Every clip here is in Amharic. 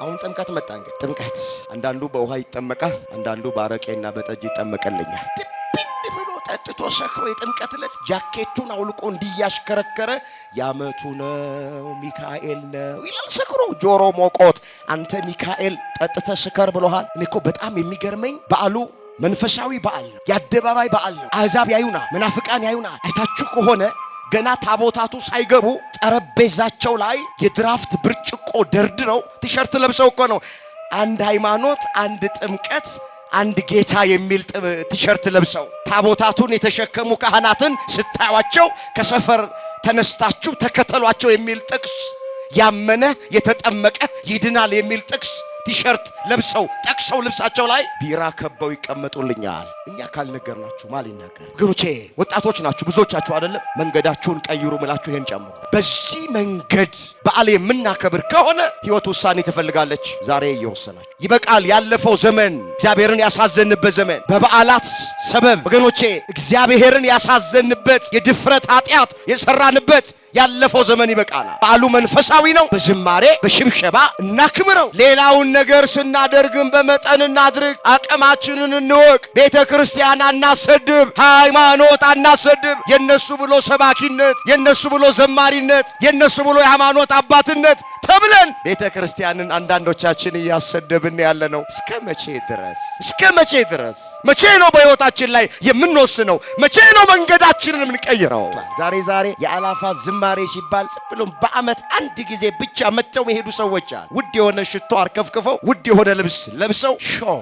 አሁን ጥምቀት መጣ። እንግዲህ ጥምቀት አንዳንዱ በውሃ ይጠመቃል፣ አንዳንዱ በአረቄና በጠጅ ይጠመቀልኛል። ድብን ብሎ ጠጥቶ ሰክሮ የጥምቀት ዕለት ጃኬቱን አውልቆ እንዲያሽከረከረ ያመቱ ነው ሚካኤል ነው ይላል። ሰክሮ ጆሮ ሞቆት አንተ ሚካኤል ጠጥተ ስከር ብሎሃል። እኔ እኮ በጣም የሚገርመኝ በዓሉ መንፈሳዊ በዓል ነው፣ የአደባባይ በዓል ነው። አሕዛብ ያዩና፣ መናፍቃን ያዩና። አይታችሁ ከሆነ ገና ታቦታቱ ሳይገቡ ጠረጴዛቸው ላይ የድራፍት ብርጭቆ ደርድረው ቲሸርት ለብሰው እኮ ነው። አንድ ሃይማኖት፣ አንድ ጥምቀት፣ አንድ ጌታ የሚል ቲሸርት ለብሰው ታቦታቱን የተሸከሙ ካህናትን ስታዩአቸው ከሰፈር ተነስታችሁ ተከተሏቸው የሚል ጥቅስ፣ ያመነ የተጠመቀ ይድናል የሚል ጥቅስ ቲሸርት ለብሰው ጠቅሰው ልብሳቸው ላይ ቢራ ከበው ይቀመጡልኛል። እኛ ካልነገርናችሁ ማን ይናገር? ግሩቼ ወጣቶች ናችሁ ብዙዎቻችሁ አይደለም? መንገዳችሁን ቀይሩ ምላችሁ ይሄን ጨምሩ። በዚህ መንገድ በዓል የምናከብር ከሆነ ህይወት ውሳኔ ትፈልጋለች። ዛሬ እየወሰናችሁ ይበቃል። ያለፈው ዘመን እግዚአብሔርን ያሳዘንበት ዘመን በበዓላት ሰበብ ወገኖቼ እግዚአብሔርን ያሳዘንበት የድፍረት ኃጢአት የሰራንበት ያለፈው ዘመን ይበቃናል። በዓሉ መንፈሳዊ ነው። በዝማሬ በሽብሸባ እናክብረው። ሌላውን ነገር ስናደርግም በመጠን እናድርግ። አቅማችንን እንወቅ። ቤተ ክርስቲያን አናሰድብ፣ ሃይማኖት አናሰድብ። የነሱ ብሎ ሰባኪነት፣ የነሱ ብሎ ዘማሪነት፣ የነሱ ብሎ የሃይማኖት አባትነት ተብለን ቤተ ክርስቲያንን አንዳንዶቻችን እያሰደብን ያለ ነው። እስከ መቼ ድረስ? እስከ መቼ ድረስ? መቼ ነው በህይወታችን ላይ የምንወስነው? መቼ ነው መንገዳችንን የምንቀይረው? ዛሬ የአላፋት ዝማሬ ሲባል ዝም ብሎ በአመት አንድ ጊዜ ብቻ መጥተው የሄዱ ሰዎች አሉ። ውድ የሆነ ሽቶ አርከፍክፈው፣ ውድ የሆነ ልብስ ለብሰው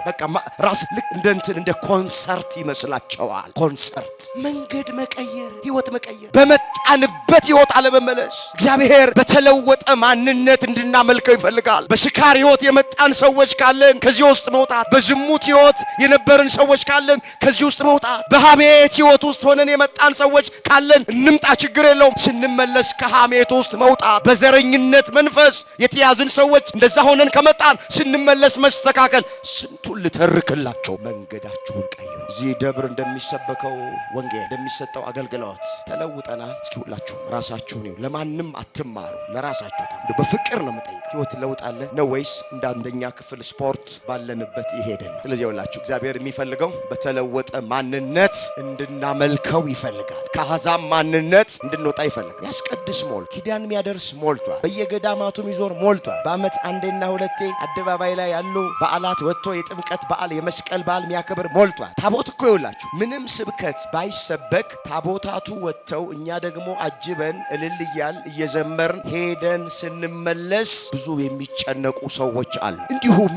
በቃ ራስ ልክ እንደ ኮንሰርት ይመስላቸዋል። ኮንሰርት። መንገድ መቀየር፣ ህይወት መቀየር፣ በመጣንበት ህይወት አለመመለስ። እግዚአብሔር በተለወጠ ማንነት እንድናመልከው ይፈልጋል። በስካር ህይወት የመጣን ሰዎች ካለን ከዚህ ውስጥ መውጣት፣ በዝሙት ህይወት የነበርን ሰዎች ካለን ከዚህ ውስጥ መውጣት፣ በሐሜት ህይወት ውስጥ ሆነን የመጣን ሰዎች ካለን እንምጣ፣ ችግር የለውም። ስንመለስ ከሐሜት ውስጥ መውጣት፣ በዘረኝነት መንፈስ የተያዝን ሰዎች እንደዛ ሆነን ከመጣን ስንመለስ መስተካከል። ስንቱን ልተርክላቸው። መንገዳችሁን ቀይሩ። እዚህ ደብር እንደሚሰበከው ወንጌል እንደሚሰጠው አገልግሎት ተለውጠናል። እስኪ ሁላችሁ ራሳችሁን ይሁ ለማንም አትማሩ፣ ለራሳችሁ በፍቅር ነው የምጠይቀው። ህይወት ለውጣለን ነው ወይስ እንደ አንደኛ ክፍል ስፖርት ባለንበት ይሄደን? ስለዚህ ሁላችሁ እግዚአብሔር የሚፈልገው በተለወጠ ማንነት እንድናመልከው ይፈልጋል። ከአሕዛብ ማንነት እንድንወጣ ይፈልጋል። ያስቀድስ ሞል ኪዳን የሚያደርስ ሞልቷል። በየገዳማቱ የሚዞር ሞልቷል። በአመት አንዴና ሁለቴ አደባባይ ላይ ያሉ በዓላት ወጥቶ የጥምቀት በዓል የመስቀል በዓል የሚያከብር ሞልቷል። ታቦት እኮ ይውላችሁ ምንም ስብከት ባይሰበክ ታቦታቱ ወጥተው እኛ ደግሞ አጅበን እልል እያል እየዘመርን ሄደን ስንመለስ ብዙ የሚጨነቁ ሰዎች አሉ። እንዲሁም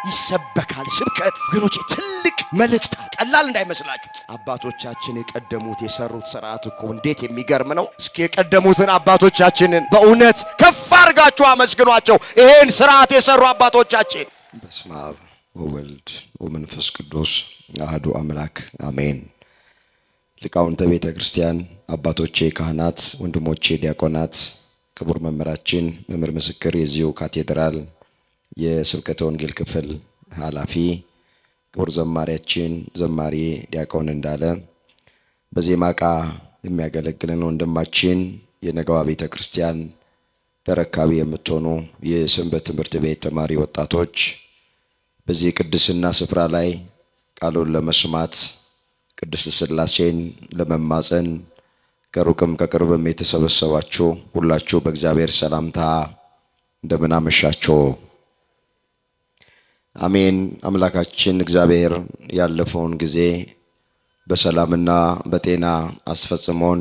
ይሰበካል ስብከት። ወገኖቼ ትልቅ መልእክት ቀላል እንዳይመስላችሁ። አባቶቻችን የቀደሙት የሰሩት ስርዓት እኮ እንዴት የሚገርም ነው። እስኪ የቀደሙትን አባቶቻችንን በእውነት ከፍ አድርጋችሁ አመስግኗቸው። ይሄን ስርዓት የሰሩ አባቶቻችን። በስመ አብ ወወልድ ወመንፈስ ቅዱስ አሐዱ አምላክ አሜን። ሊቃውንተ ቤተ ክርስቲያን፣ አባቶቼ ካህናት፣ ወንድሞቼ ዲያቆናት፣ ክቡር መምህራችን መምህር ምስክር የዚሁ ካቴድራል የስብከተ ወንጌል ክፍል ኃላፊ፣ ክቡር ዘማሪያችን ዘማሪ ዲያቆን እንዳለ፣ በዜማ ዕቃ የሚያገለግለን ወንድማችን፣ የነገዋ ቤተ ክርስቲያን ተረካቢ የምትሆኑ የሰንበት ትምህርት ቤት ተማሪ ወጣቶች፣ በዚህ ቅድስና ስፍራ ላይ ቃሉን ለመስማት ቅድስት ሥላሴን ለመማፀን ከሩቅም ከቅርብም የተሰበሰባችሁ ሁላችሁ በእግዚአብሔር ሰላምታ እንደምን አመሻችሁ። አሜን። አምላካችን እግዚአብሔር ያለፈውን ጊዜ በሰላምና በጤና አስፈጽሞን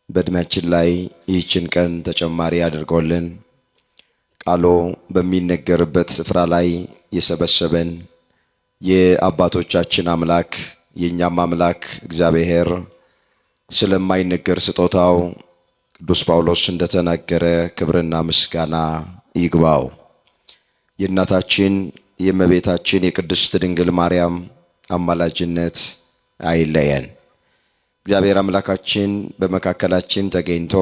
በእድሜያችን ላይ ይህችን ቀን ተጨማሪ አድርጎልን ቃሉ በሚነገርበት ስፍራ ላይ የሰበሰበን የአባቶቻችን አምላክ የእኛም አምላክ እግዚአብሔር ስለማይነገር ስጦታው ቅዱስ ጳውሎስ እንደተናገረ ክብርና ምስጋና ይግባው። የእናታችን የእመቤታችን የቅድስት ድንግል ማርያም አማላጅነት አይለየን። እግዚአብሔር አምላካችን በመካከላችን ተገኝቶ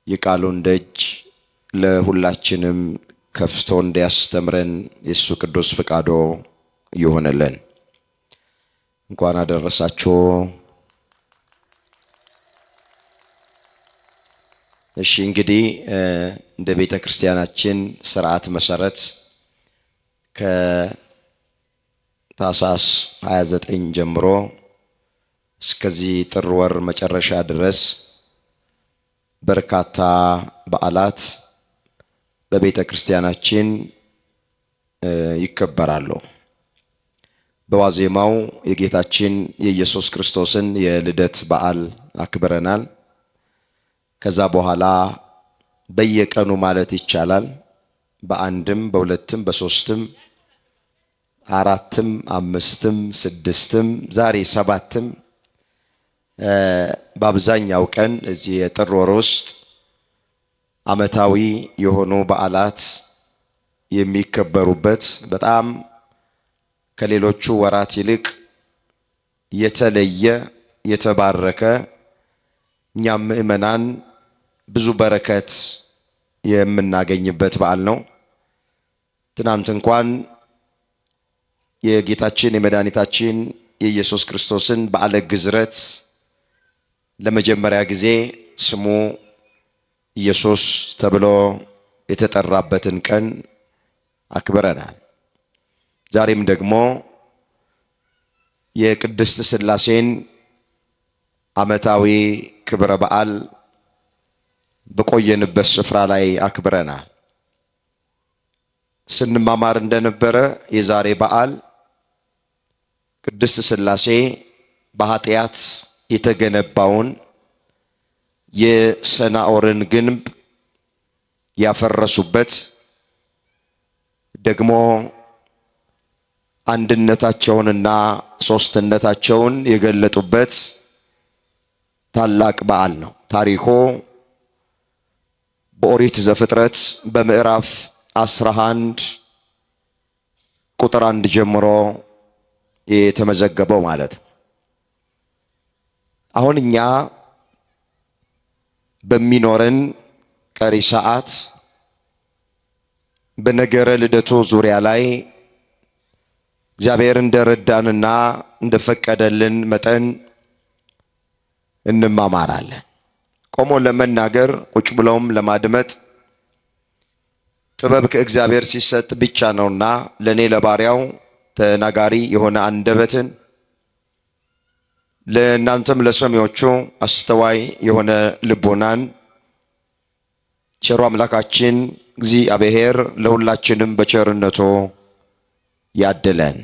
የቃሉን ደጅ ለሁላችንም ከፍቶ እንዲያስተምረን የእሱ ቅዱስ ፍቃዶ ይሆንልን። እንኳን አደረሳችሁ። እሺ እንግዲህ እንደ ቤተ ክርስቲያናችን ስርዓት መሰረት ከታኅሳስ 29 ጀምሮ እስከዚህ ጥር ወር መጨረሻ ድረስ በርካታ በዓላት በቤተ ክርስቲያናችን ይከበራሉ። በዋዜማው የጌታችን የኢየሱስ ክርስቶስን የልደት በዓል አክብረናል። ከዛ በኋላ በየቀኑ ማለት ይቻላል በአንድም በሁለትም በሶስትም አራትም አምስትም ስድስትም ዛሬ ሰባትም በአብዛኛው ቀን እዚህ የጥር ወር ውስጥ ዓመታዊ የሆኑ በዓላት የሚከበሩበት በጣም ከሌሎቹ ወራት ይልቅ የተለየ የተባረከ እኛም ምእመናን ብዙ በረከት የምናገኝበት በዓል ነው። ትናንት እንኳን የጌታችን የመድኃኒታችን የኢየሱስ ክርስቶስን በዓለ ግዝረት ለመጀመሪያ ጊዜ ስሙ ኢየሱስ ተብሎ የተጠራበትን ቀን አክብረናል። ዛሬም ደግሞ የቅድስት ሥላሴን ዓመታዊ ክብረ በዓል በቆየንበት ስፍራ ላይ አክብረናል። ስንማማር እንደነበረ የዛሬ በዓል ቅድስት ሥላሴ በኃጢአት የተገነባውን የሰናዖርን ግንብ ያፈረሱበት ደግሞ አንድነታቸውንና ሶስትነታቸውን የገለጡበት ታላቅ በዓል ነው። ታሪኩ በኦሪት ዘፍጥረት በምዕራፍ 11 ቁጥር 1 ጀምሮ የተመዘገበው ማለት ነው። አሁን እኛ በሚኖረን ቀሪ ሰዓት በነገረ ልደቱ ዙሪያ ላይ እግዚአብሔር እንደረዳንና እንደፈቀደልን መጠን እንማማራለን። ቆሞ ለመናገር ቁጭ ብለውም ለማድመጥ ጥበብ ከእግዚአብሔር ሲሰጥ ብቻ ነውና ለኔ ለባሪያው ተናጋሪ የሆነ አንደበትን ለእናንተም ለሰሚዎቹ አስተዋይ የሆነ ልቦናን ቸሩ አምላካችን እግዚአብሔር ለሁላችንም በቸርነቱ ያድለን።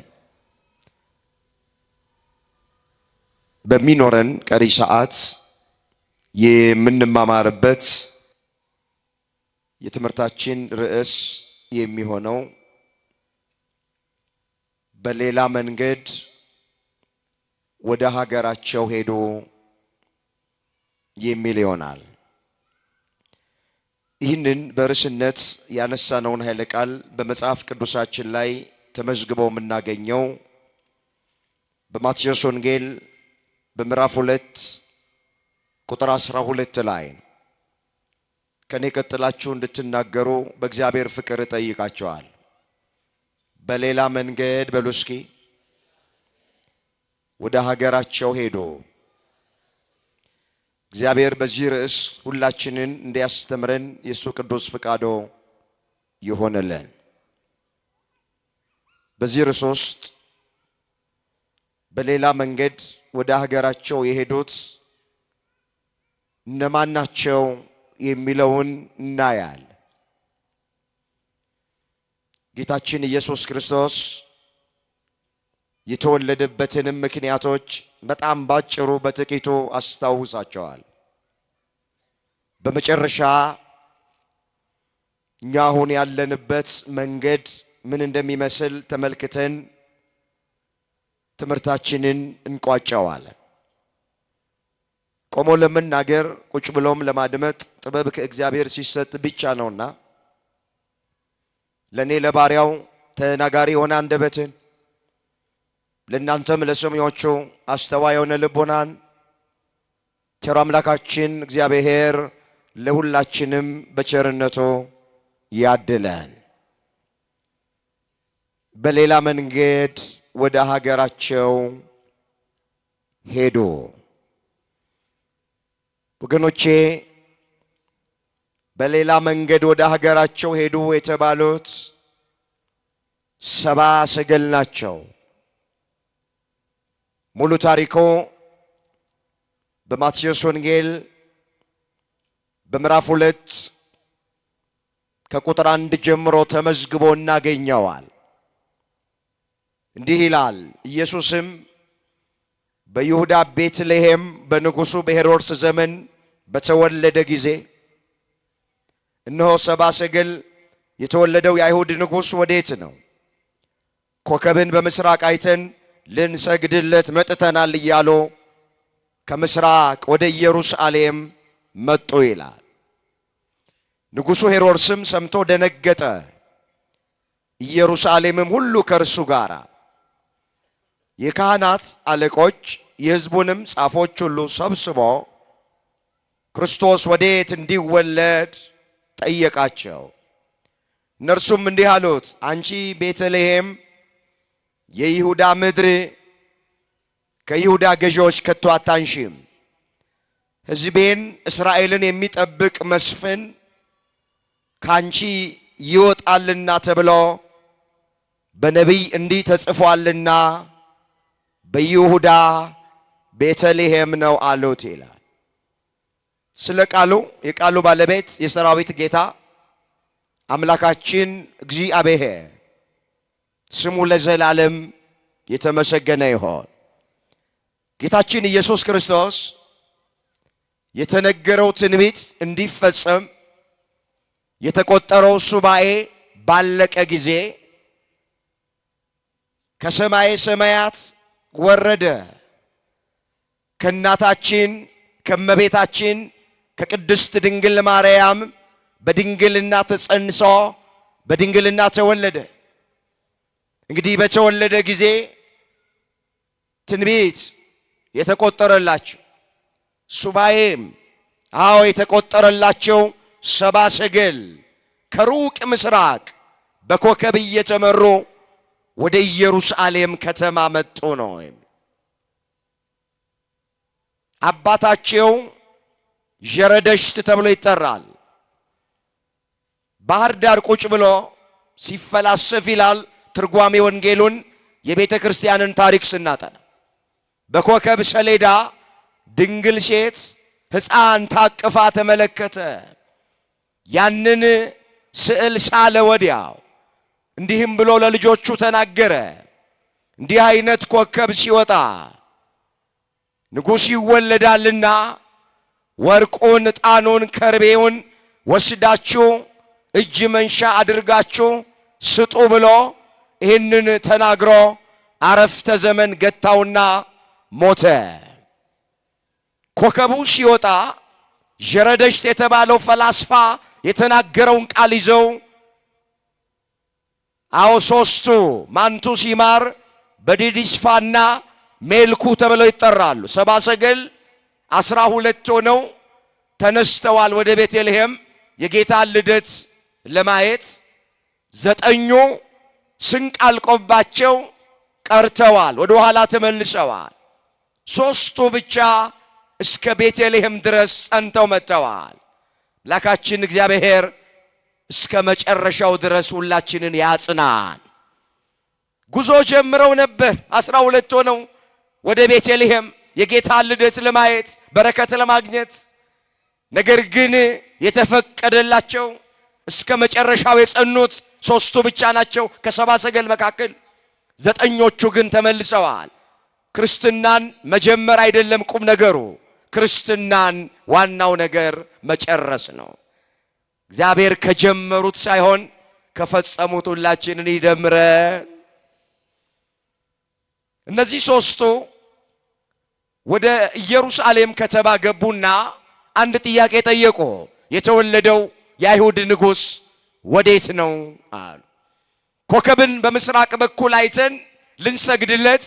በሚኖረን ቀሪ ሰዓት የምንማማርበት የትምህርታችን ርዕስ የሚሆነው በሌላ መንገድ ወደ ሀገራቸው ሄዱ የሚል ይሆናል። ይህንን በርዕስነት ያነሳነውን ኃይለ ቃል በመጽሐፍ ቅዱሳችን ላይ ተመዝግቦ የምናገኘው በማቴዎስ ወንጌል በምዕራፍ 2 ቁጥር 12 ላይ ነው። ከኔ ቀጥላችሁ እንድትናገሩ በእግዚአብሔር ፍቅር እጠይቃችኋል። በሌላ መንገድ በሉ እስኪ ወደ ሀገራቸው ሄዱ። እግዚአብሔር በዚህ ርዕስ ሁላችንን እንዲያስተምረን የሱ ቅዱስ ፍቃዶ ይሆንልን። በዚህ ርዕስ ውስጥ በሌላ መንገድ ወደ ሀገራቸው የሄዱት እነማን ናቸው የሚለውን እናያል። ጌታችን ኢየሱስ ክርስቶስ የተወለደበትንም ምክንያቶች በጣም ባጭሩ በጥቂቱ አስታውሳቸዋል። በመጨረሻ እኛ አሁን ያለንበት መንገድ ምን እንደሚመስል ተመልክተን ትምህርታችንን እንቋጨዋለን። ቆሞ ለመናገር ቁጭ ብሎም ለማድመጥ ጥበብ ከእግዚአብሔር ሲሰጥ ብቻ ነውና ለኔ ለባሪያው ተናጋሪ የሆነ አንደበትን ለእናንተም ለሰሚዎቹ አስተዋይ የሆነ ልቦናን ቸሩ አምላካችን እግዚአብሔር ለሁላችንም በቸርነቱ ያድለን። በሌላ መንገድ ወደ ሀገራቸው ሄዱ። ወገኖቼ በሌላ መንገድ ወደ ሀገራቸው ሄዱ የተባሉት 70 ሰገል ናቸው። ሙሉ ታሪኮ በማቴዎስ ወንጌል በምዕራፍ 2 ከቁጥር 1 ጀምሮ ተመዝግቦ እናገኘዋል። እንዲህ ይላል። ኢየሱስም በይሁዳ ቤተልሔም በንጉሡ በሄሮድስ ዘመን በተወለደ ጊዜ እነሆ 70 ሰገል የተወለደው የአይሁድ ንጉሥ ወዴት ነው? ኮከብን በምስራቅ አይተን ልንሰግድለት መጥተናል እያሉ ከምስራቅ ወደ ኢየሩሳሌም መጡ ይላል። ንጉሡ ሄሮድስም ሰምቶ ደነገጠ፣ ኢየሩሳሌምም ሁሉ ከእርሱ ጋር። የካህናት አለቆች የሕዝቡንም ጻፎች ሁሉ ሰብስቦ ክርስቶስ ወዴት እንዲወለድ ጠየቃቸው። እነርሱም እንዲህ አሉት፣ አንቺ ቤተልሔም የይሁዳ ምድር ከይሁዳ ገዢዎች ከቶ አታንሺም፣ ሕዝቤን እስራኤልን የሚጠብቅ መስፍን ካንቺ ይወጣልና ተብሎ በነቢይ እንዲህ ተጽፏልና በይሁዳ ቤተልሔም ነው አሉት ይላል። ስለ ቃሉ የቃሉ ባለቤት የሰራዊት ጌታ አምላካችን እግዚአብሔር ስሙ ለዘላለም የተመሰገነ ይሆን። ጌታችን ኢየሱስ ክርስቶስ የተነገረው ትንቢት እንዲፈጸም የተቆጠረው ሱባኤ ባለቀ ጊዜ ከሰማይ ሰማያት ወረደ። ከእናታችን ከእመቤታችን ከቅድስት ድንግል ማርያም በድንግልና ተጸንሶ በድንግልና ተወለደ። እንግዲህ በተወለደ ጊዜ ትንቢት የተቆጠረላቸው ሱባኤም የተቆጠረላቸው 70 ሰገል ከሩቅ ምስራቅ በኮከብ እየተመሩ ወደ ኢየሩሳሌም ከተማ መጡ ነው። አባታቸው ዠረደሽት ተብሎ ይጠራል። ባህር ዳር ቁጭ ብሎ ሲፈላሰፍ ይላል ትርጓሜ ወንጌሉን የቤተ ክርስቲያንን ታሪክ ስናጠና በኮከብ ሰሌዳ ድንግል ሴት ሕፃን ታቅፋ ተመለከተ። ያንን ስዕል ሳለ ወዲያው እንዲህም ብሎ ለልጆቹ ተናገረ፣ እንዲህ አይነት ኮከብ ሲወጣ ንጉሥ ይወለዳልና ወርቁን፣ ዕጣኑን፣ ከርቤውን ወስዳችሁ እጅ መንሻ አድርጋችሁ ስጡ ብሎ ይህንን ተናግሮ አረፍተ ዘመን ገታውና ሞተ። ኮከቡ ሲወጣ ዠረደሽት የተባለው ፈላስፋ የተናገረውን ቃል ይዘው ሦስቱ ማንቱ ሲማር በዲዲስፋና ሜልኩ ተብለው ይጠራሉ። 70 ሰገል 12 ሆነው ተነስተዋል ወደ ቤተልሔም የጌታን ልደት ለማየት። 9ኙ ስንቅ አልቆባቸው ቀርተዋል፣ ወደ ኋላ ተመልሰዋል። 3ቱ ብቻ እስከ ቤተልሔም ድረስ ጸንተው መጥተዋል። አምላካችን እግዚአብሔር እስከ መጨረሻው ድረስ ሁላችንን ያጽናን። ጉዞ ጀምረው ነበር 12 ሆነው ወደ ቤተልሔም የጌታን ልደት ለማየት በረከት ለማግኘት። ነገር ግን የተፈቀደላቸው እስከ መጨረሻው የጸኑት 3ቱ ብቻ ናቸው ከ70 ሰገል መካከል። 9ኞቹ ግን ተመልሰዋል። ክርስትናን መጀመር አይደለም ቁም ነገሩ፣ ክርስትናን ዋናው ነገር መጨረስ ነው። እግዚአብሔር ከጀመሩት ሳይሆን ከፈጸሙት ሁላችንን ይደምረን። እነዚህ 3ቱ ወደ ኢየሩሳሌም ከተማ ገቡና አንድ ጥያቄ ጠየቁ። የተወለደው የአይሁድ ንጉሥ ወዴት ነው አሉ። ኮከብን በምስራቅ በኩል አይተን ልንሰግድለት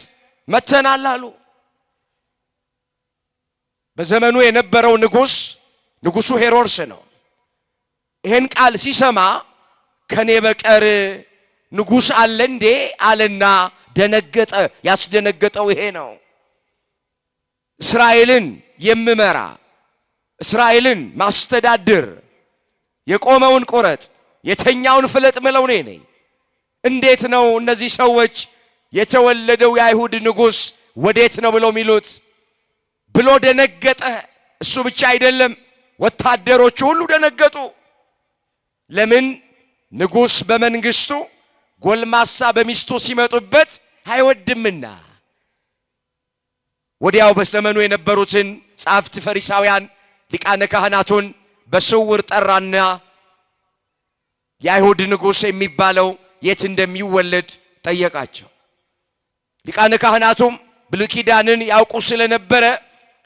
መተናል አሉ። በዘመኑ የነበረው ንጉሡ ሄሮድስ ነው። ይህን ቃል ሲሰማ ከኔ በቀር ንጉሥ አለ እንዴ አለና ደነገጠ። ያስደነገጠው ይሄ ነው። እስራኤልን የምመራ እስራኤልን ማስተዳድር የቆመውን ቁረጥ፣ የተኛውን ፍለጥ ምለው እኔ ነኝ። እንዴት ነው እነዚህ ሰዎች የተወለደው የአይሁድ ንጉሥ ወዴት ነው ብለው ሚሉት ብሎ ደነገጠ። እሱ ብቻ አይደለም፣ ወታደሮቹ ሁሉ ደነገጡ። ለምን? ንጉሥ በመንግስቱ ጎልማሳ በሚስቱ ሲመጡበት አይወድምና። ወዲያው በዘመኑ የነበሩትን ጻፍት ፈሪሳውያን ሊቃነ ካህናቱን በስውር ጠራና የአይሁድ ንጉሥ የሚባለው የት እንደሚወለድ ጠየቃቸው። ሊቃነ ካህናቱም ብሉይ ኪዳንን ያውቁ ስለነበረ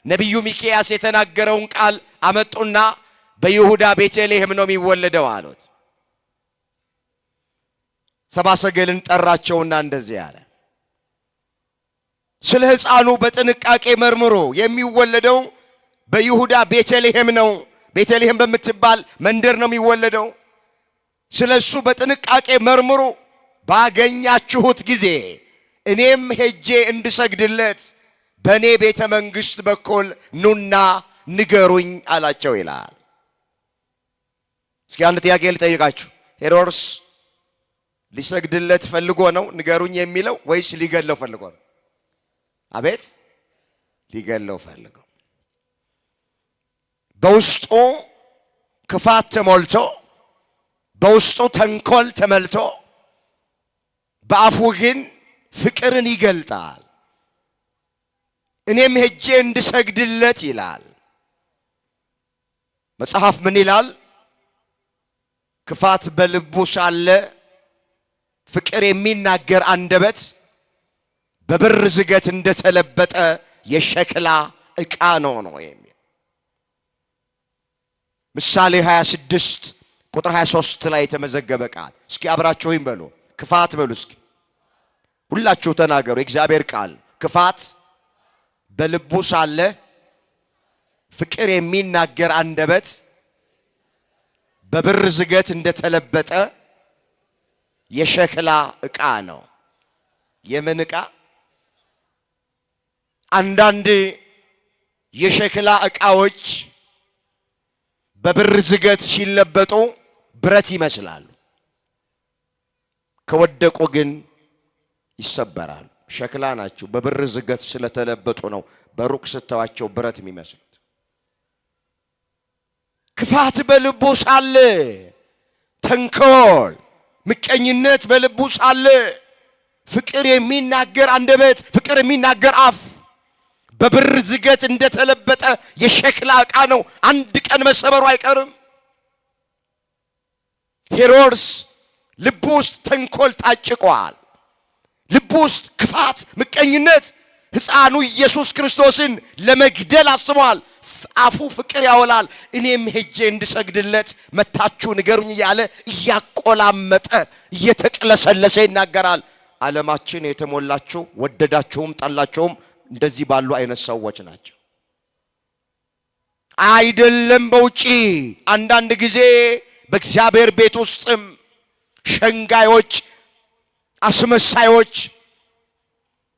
ነቢዩ ሚክያስ የተናገረውን ቃል አመጡና በይሁዳ ቤተልሔም ነው የሚወለደው አሉት። ሰብአ ሰገልን ጠራቸውና እንደዚህ አለ፣ ስለ ሕፃኑ በጥንቃቄ መርምሮ የሚወለደው በይሁዳ ቤተልሔም ነው። ቤተልሔም በምትባል መንደር ነው የሚወለደው። ስለሱ በጥንቃቄ መርምሮ ባገኛችሁት ጊዜ እኔም ሄጄ እንድሰግድለት በእኔ ቤተ መንግሥት በኩል ኑና ንገሩኝ አላቸው ይላል። እስኪ አንድ ጥያቄ ልጠይቃችሁ። ሄሮድስ ሊሰግድለት ፈልጎ ነው ንገሩኝ የሚለው ወይስ ሊገለው ፈልጎ ነው? አቤት፣ ሊገለው ፈልጎ። በውስጡ ክፋት ተሞልቶ፣ በውስጡ ተንኮል ተመልቶ፣ በአፉ ግን ፍቅርን ይገልጣል። እኔም ሄጄ እንድሰግድለት ይላል። መጽሐፍ ምን ይላል? ክፋት በልቡ ሳለ ፍቅር የሚናገር አንደበት በብር ዝገት እንደተለበጠ የሸክላ ዕቃ ነው የሚል ምሳሌ 26 ቁጥር 23 ላይ የተመዘገበ ቃል። እስኪ አብራችሁኝ በሉ፣ ክፋት በሉ እስኪ ሁላችሁ ተናገሩ። የእግዚአብሔር ቃል ክፋት በልቡ ሳለ ፍቅር የሚናገር አንደበት በብር ዝገት እንደተለበጠ የሸክላ ዕቃ ነው። የምን ዕቃ? አንዳንድ የሸክላ ዕቃዎች በብር ዝገት ሲለበጡ ብረት ይመስላሉ፣ ከወደቁ ግን ይሰበራሉ። ሸክላ ናቸው። በብር ዝገት ስለተለበጡ ነው በሩቅ ስተዋቸው ብረት የሚመስሉት። ክፋት በልቡ ሳለ፣ ተንኮል ምቀኝነት በልቡ ሳለ ፍቅር የሚናገር አንደበት፣ ፍቅር የሚናገር አፍ በብር ዝገት እንደተለበጠ የሸክላ ዕቃ ነው። አንድ ቀን መሰበሩ አይቀርም። ሄሮድስ ልቡ ውስጥ ተንኮል ታጭቋል። ልቡ ውስጥ ክፋት፣ ምቀኝነት ሕፃኑ ኢየሱስ ክርስቶስን ለመግደል አስቧል። አፉ ፍቅር ያወላል። እኔም ሄጄ እንድሰግድለት መታችሁ ንገሩኝ እያለ እያቆላመጠ እየተቅለሰለሰ ይናገራል። ዓለማችን የተሞላችው ወደዳችሁም ጠላችሁም እንደዚህ ባሉ አይነት ሰዎች ናቸው። አይደለም በውጪ፣ አንዳንድ ጊዜ በእግዚአብሔር ቤት ውስጥም ሸንጋዮች፣ አስመሳዮች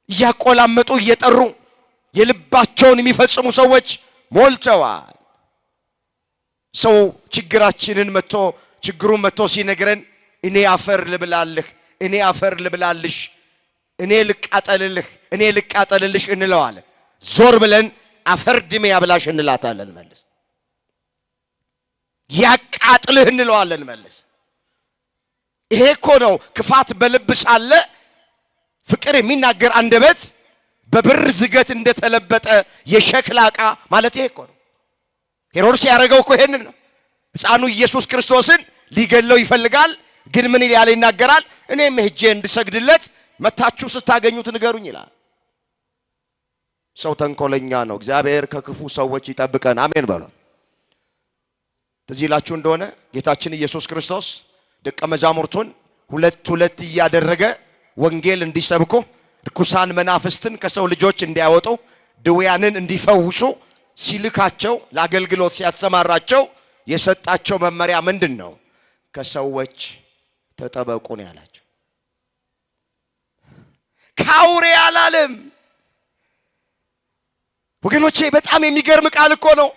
እያቆላመጡ እየጠሩ የልባቸውን የሚፈጽሙ ሰዎች ሞልተዋል። ሰው ችግራችንን ችግሩን መጥቶ ሲነግረን እኔ አፈር ልብላልህ፣ እኔ አፈር ልብላልሽ፣ እኔ ልቃጠልልህ፣ እኔ ልቃጠልልሽ እንለዋለን። ዞር ብለን አፈር ድሜ ያብላሽ እንላታለን። መልስ ያቃጥልህ እንለዋለን። መልስ ይሄ እኮ ነው ክፋት በልብ ሳለ ፍቅር የሚናገር አንደበት በብር ዝገት እንደተለበጠ የሸክላ ዕቃ ማለት ይሄ እኮ ነው። ሄሮድስ ያደረገው እኮ ይሄንን ነው። ሕፃኑ ኢየሱስ ክርስቶስን ሊገለው ይፈልጋል። ግን ምን ያለ ይናገራል? እኔም ሄጄ እንድሰግድለት መታችሁ ስታገኙት ንገሩኝ ይላል። ሰው ተንኮለኛ ነው። እግዚአብሔር ከክፉ ሰዎች ይጠብቀን። አሜን በሉ። ትዝ ይላችሁ እንደሆነ ጌታችን ኢየሱስ ክርስቶስ ደቀ መዛሙርቱን ሁለት ሁለት እያደረገ ወንጌል እንዲሰብኩ፣ ርኩሳን መናፍስትን ከሰው ልጆች እንዲያወጡ፣ ድውያንን እንዲፈውሱ ሲልካቸው፣ ለአገልግሎት ሲያሰማራቸው የሰጣቸው መመሪያ ምንድን ነው? ከሰዎች ተጠበቁ ነው ያላቸው። ከአውሬ አላለም። ወገኖቼ በጣም የሚገርም ቃል እኮ ነው።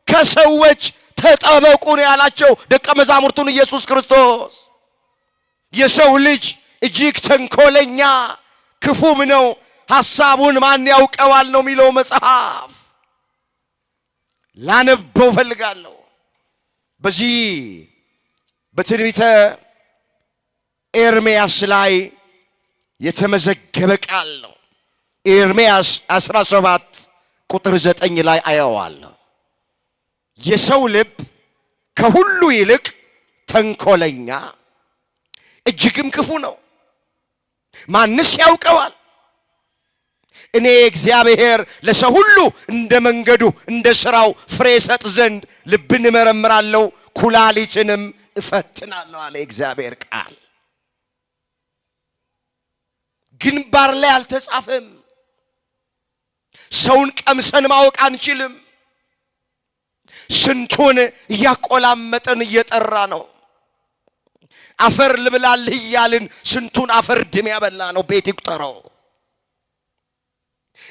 ከሰዎች ተጠበቁ ነው ያላቸው ደቀ መዛሙርቱን ኢየሱስ ክርስቶስ። የሰው ልጅ እጅግ ተንኮለኛ ክፉም ነው፣ ሐሳቡን ማን ያውቀዋል ነው የሚለው መጽሐፍ። ላነበው ፈልጋለሁ። በዚህ በትንቢተ ኤርምያስ ላይ የተመዘገበ ቃል ነው። ኤርምያስ 17 ቁጥር 9 ላይ አየዋለሁ። የሰው ልብ ከሁሉ ይልቅ ተንኮለኛ እጅግም ክፉ ነው፣ ማንስ ያውቀዋል? እኔ እግዚአብሔር ለሰው ሁሉ እንደ መንገዱ እንደ ሥራው ፍሬ ሰጥ ዘንድ ልብን እመረምራለሁ ኩላሊትንም እፈትናለሁ አለ እግዚአብሔር ቃል። ግንባር ላይ አልተጻፈም። ሰውን ቀምሰን ማወቅ አንችልም። ስንቱን እያቆላመጠን እየጠራ ነው። አፈር ልብላልህ እያልን ስንቱን አፈር ድም ያበላ ነው። ቤት ይቁጠረው።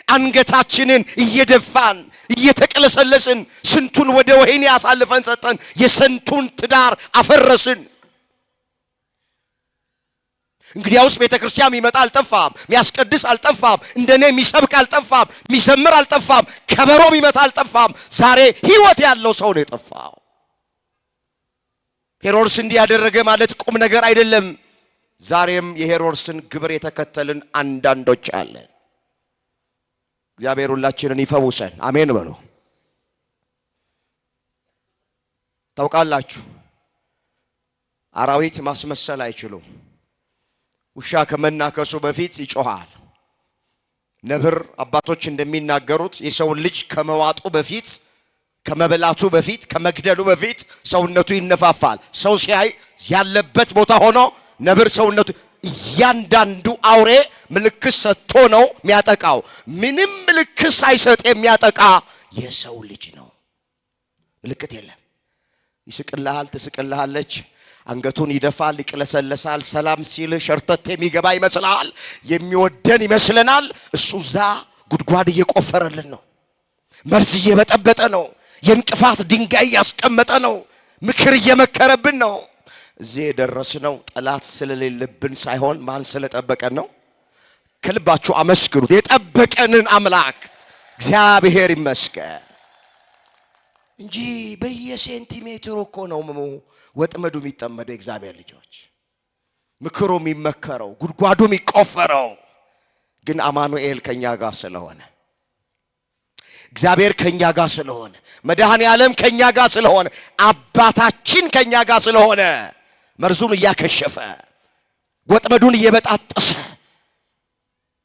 አንገታችንን እየደፋን እየተቀለሰለስን ስንቱን ወደ ወህኒ አሳልፈን ሰጠን። የስንቱን ትዳር አፈረስን። እንግዲያውስ ቤተ ክርስቲያን ይመጣ አልጠፋም፣ ሚያስቀድስ አልጠፋም፣ እንደኔ የሚሰብክ አልጠፋም፣ የሚዘምር አልጠፋም፣ ከበሮ ይመታ አልጠፋም። ዛሬ ህይወት ያለው ሰው ነው የጠፋው። ሄሮድስ እንዲህ ያደረገ ማለት ቁም ነገር አይደለም። ዛሬም የሄሮድስን ግብር የተከተልን አንዳንዶች አለን። እግዚአብሔር ሁላችንን ይፈውሰን። አሜን በሉ። ታውቃላችሁ አራዊት ማስመሰል አይችሉም። ውሻ ከመናከሱ በፊት ይጮሃል። ነብር አባቶች እንደሚናገሩት የሰውን ልጅ ከመዋጡ በፊት ከመበላቱ በፊት ከመግደሉ በፊት ሰውነቱ ይነፋፋል። ሰው ሲያይ ያለበት ቦታ ሆኖ ነብር ሰውነቱ እያንዳንዱ አውሬ ምልክት ሰጥቶ ነው የሚያጠቃው። ምንም ምልክት ሳይሰጥ የሚያጠቃ የሰው ልጅ ነው። ምልክት የለም። ይስቅልሃል፣ ትስቅልሃለች። አንገቱን ይደፋል፣ ይቅለሰለሳል። ሰላም ሲል ሸርተት የሚገባ ይመስላል። የሚወደን ይመስለናል። እሱ ዛ ጉድጓድ እየቆፈረልን ነው። መርዝ እየበጠበጠ ነው። የእንቅፋት ድንጋይ ያስቀመጠ ነው። ምክር እየመከረብን ነው። እዚህ የደረስነው ጠላት ስለሌለብን ሳይሆን ማን ስለጠበቀን ነው? ከልባችሁ አመስግኑት የጠበቀንን አምላክ እግዚአብሔር ይመስገን እንጂ በየሴንቲሜትሩ እኮ ነው ወጥመዱ የሚጠመደው። የእግዚአብሔር ልጆች ምክሩ የሚመከረው ጉድጓዱ የሚቆፈረው ግን አማኑኤል ከኛ ጋር ስለሆነ፣ እግዚአብሔር ከኛ ጋር ስለሆነ፣ መድኃኔ ዓለም ከኛ ጋር ስለሆነ፣ አባታችን ከኛ ጋር ስለሆነ መርዙን እያከሸፈ ወጥመዱን እየበጣጠሰ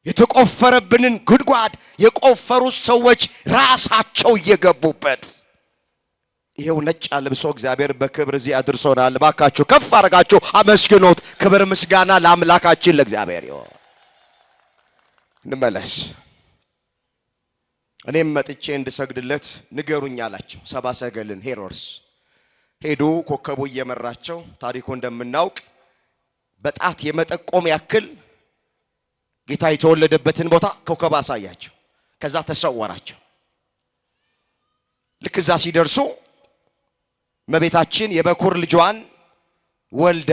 የተቆፈረብንን ጉድጓድ የቆፈሩት ሰዎች ራሳቸው እየገቡበት ይሄው ነጭ አልብሶ እግዚአብሔር በክብር እዚህ አድርሶናል። ባካችሁ ከፍ አድርጋችሁ አመስግኑት። ክብር ምስጋና ለአምላካችን ለእግዚአብሔር ይሁን። እንመለስ። እኔም መጥቼ እንድሰግድለት ንገሩኝ አላቸው። ሰብአ ሰገልን ሄሮድስ ሄዱ። ኮከቡ እየመራቸው ታሪኩ እንደምናውቅ በጣት የመጠቆም ያክል ጌታ የተወለደበትን ቦታ ኮከብ አሳያቸው። ከዛ ተሰወራቸው። ልክ እዛ ሲደርሱ እመቤታችን የበኩር ልጇን ወልዳ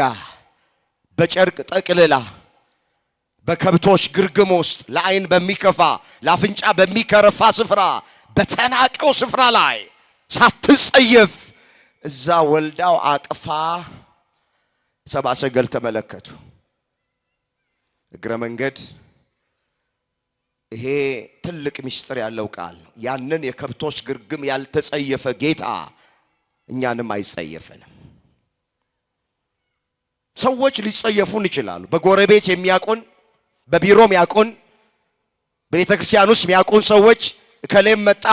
በጨርቅ ጠቅልላ በከብቶች ግርግም ውስጥ ለዓይን በሚከፋ ለአፍንጫ በሚከረፋ ስፍራ በተናቀው ስፍራ ላይ ሳትጸየፍ እዛ ወልዳው አቅፋ ሰብአ ሰገል ተመለከቱ። እግረ መንገድ ይሄ ትልቅ ምስጢር ያለው ቃል ነው። ያንን የከብቶች ግርግም ያልተጸየፈ ጌታ እኛንም አይጸየፈንም። ሰዎች ሊጸየፉን ይችላሉ። በጎረቤት የሚያውቁን፣ በቢሮም ያውቁን፣ በቤተ ክርስቲያን ውስጥ የሚያውቁን ሰዎች እከሌም መጣ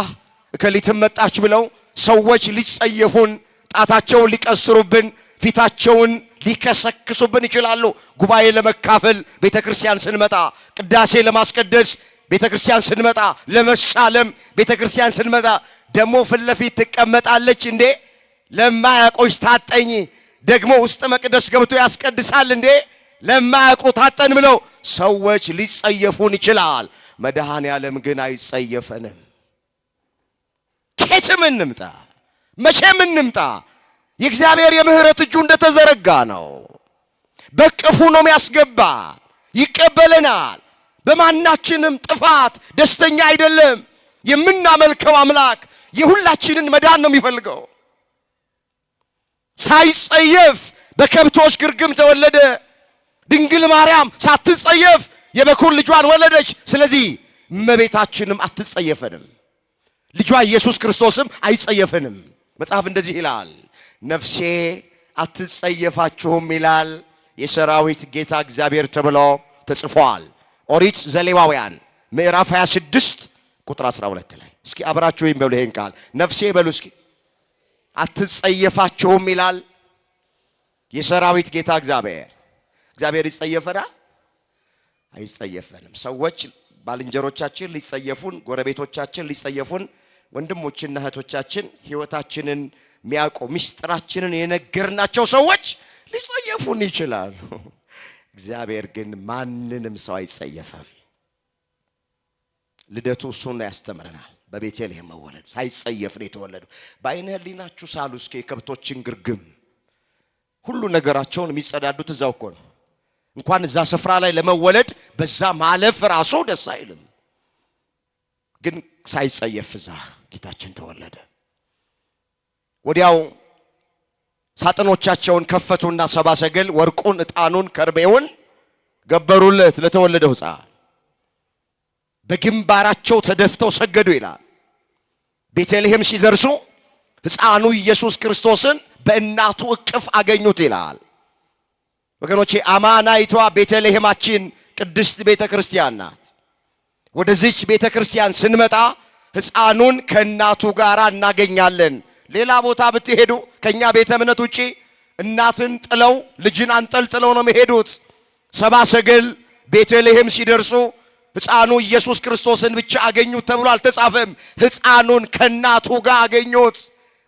እከሊትም መጣች ብለው ሰዎች ሊጸየፉን፣ ጣታቸውን ሊቀስሩብን፣ ፊታቸውን ሊከሰክሱብን ይችላሉ። ጉባኤ ለመካፈል ቤተ ክርስቲያን ስንመጣ፣ ቅዳሴ ለማስቀደስ ቤተ ክርስቲያን ስንመጣ፣ ለመሳለም ቤተ ክርስቲያን ስንመጣ ደግሞ ፊት ለፊት ትቀመጣለች እንዴ? ለማያውቁሽ ታጠኝ ደግሞ ውስጥ መቅደስ ገብቶ ያስቀድሳል እንዴ? ለማያውቁ ታጠን ብለው ሰዎች ሊጸየፉን ይችላል። መድኃኔ ዓለም ግን አይጸየፈንም። ከየትም እንምጣ መቼም እንምጣ የእግዚአብሔር የምህረት እጁ እንደተዘረጋ ነው። በቅፉ ነው የሚያስገባ፣ ይቀበለናል። በማናችንም ጥፋት ደስተኛ አይደለም። የምናመልከው አምላክ የሁላችንን መዳን ነው የሚፈልገው። ሳይጸየፍ በከብቶች ግርግም ተወለደ። ድንግል ማርያም ሳትጸየፍ የበኩር ልጇን ወለደች። ስለዚህ እመቤታችንም አትጸየፈንም፣ ልጇ ኢየሱስ ክርስቶስም አይጸየፈንም። መጽሐፍ እንደዚህ ይላል፣ ነፍሴ አትጸየፋችሁም ይላል የሰራዊት ጌታ እግዚአብሔር ተብሎ ተጽፏል። ኦሪት ዘሌዋውያን ምዕራፍ 26 ቁጥር 12 ላይ እስኪ አብራችሁ ይንበሉ ይሄን ቃል ነፍሴ በሉ እስኪ አትጸየፋችሁም ይላል የሰራዊት ጌታ እግዚአብሔር። እግዚአብሔር ይጸየፈናል? አይጸየፈንም። ሰዎች ባልንጀሮቻችን ሊጸየፉን፣ ጎረቤቶቻችን ሊጸየፉን፣ ወንድሞችና እህቶቻችን ሕይወታችንን ሚያውቁ ምስጢራችንን የነገርናቸው ሰዎች ሊጸየፉን ይችላሉ። እግዚአብሔር ግን ማንንም ሰው አይጸየፈም። ልደቱ እሱን ያስተምረናል። በቤተልሔም መወለድ ሳይጸየፍ ነው የተወለደው። በዓይነ ሕሊናችሁ ሳሉ እስኪ የከብቶችን ግርግም ሁሉ ነገራቸውን የሚጸዳዱት እዛው እኮ ነው። እንኳን እዛ ስፍራ ላይ ለመወለድ በዛ ማለፍ ራሱ ደስ አይልም። ግን ሳይጸየፍ እዛ ጌታችን ተወለደ። ወዲያው ሳጥኖቻቸውን ከፈቱና ሰባ ሰገል ወርቁን፣ ዕጣኑን፣ ከርቤውን ገበሩለት ለተወለደው ሕፃን። በግንባራቸው ተደፍተው ሰገዱ ይላል። ቤተልሔም ሲደርሱ ሕፃኑ ኢየሱስ ክርስቶስን በእናቱ እቅፍ አገኙት ይላል። ወገኖቼ አማናይቷ ቤተልሔማችን ቅድስት ቤተ ክርስቲያን ናት። ወደዚች ቤተ ክርስቲያን ስንመጣ ሕፃኑን ከእናቱ ጋር እናገኛለን። ሌላ ቦታ ብትሄዱ ከኛ ቤተ እምነት ውጪ እናትን ጥለው ልጅን አንጠልጥለው ነው የሚሄዱት። ሰባ ሰገል ቤተልሔም ሲደርሱ ሕፃኑ ኢየሱስ ክርስቶስን ብቻ አገኙት ተብሎ አልተጻፈም። ሕፃኑን ከእናቱ ጋር አገኙት።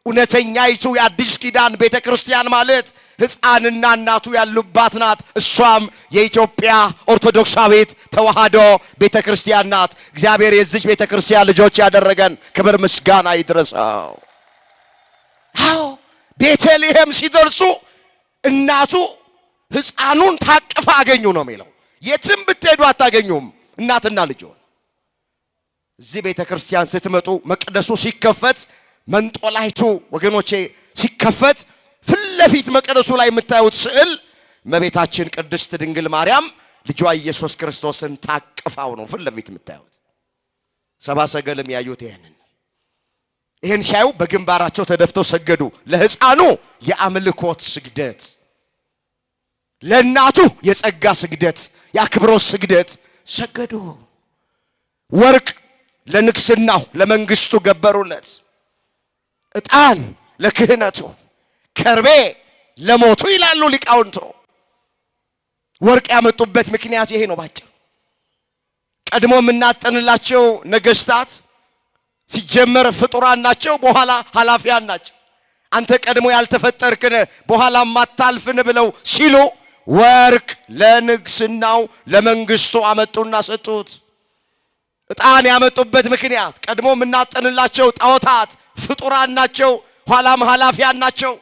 እውነተኛይቱ የአዲስ ኪዳን ቤተ ክርስቲያን ማለት ሕፃንና እናቱ ያሉባት ናት። እሷም የኢትዮጵያ ኦርቶዶክሳዊት ተዋህዶ ቤተ ክርስቲያን ናት። እግዚአብሔር የዚች ቤተ ክርስቲያን ልጆች ያደረገን ክብር ምስጋና ይድረሰው። አዎ ቤተልሔም ሲደርሱ እናቱ ሕፃኑን ታቅፋ አገኙ ነው የሚለው። የትም ብትሄዱ አታገኙም እናትና ልጅን። እዚህ ቤተ ክርስቲያን ስትመጡ መቅደሱ ሲከፈት መንጦላይቱ ወገኖቼ ሲከፈት ፊት ለፊት መቅደሱ ላይ የምታዩት ስዕል እመቤታችን ቅድስት ድንግል ማርያም ልጇ ኢየሱስ ክርስቶስን ታቅፋው ነው ፊት ለፊት የምታዩት። ሰባ ሰገልም ያዩት ይሄን ሲያዩ በግንባራቸው ተደፍተው ሰገዱ። ለሕፃኑ የአምልኮት ስግደት፣ ለእናቱ የጸጋ ስግደት፣ የአክብሮት ስግደት ሰገዱ። ወርቅ ለንግስናው ለመንግስቱ ገበሩለት፣ ዕጣን ለክህነቱ፣ ከርቤ ለሞቱ ይላሉ ሊቃውንቱ። ወርቅ ያመጡበት ምክንያት ይሄ ነው ባጭሩ። ቀድሞ የምናጠንላቸው ነገስታት ሲጀመር ፍጡራን ናቸው፣ በኋላ ኃላፊያን ናቸው። አንተ ቀድሞ ያልተፈጠርክነ በኋላ ማታልፍን ብለው ሲሉ ወርቅ ለንግስናው ለመንግስቱ አመጡና ሰጡት። ዕጣን ያመጡበት ምክንያት ቀድሞ የምናጠንላቸው ጣዖታት ፍጡራን ናቸው፣ ኋላም ኃላፊያን ናቸው።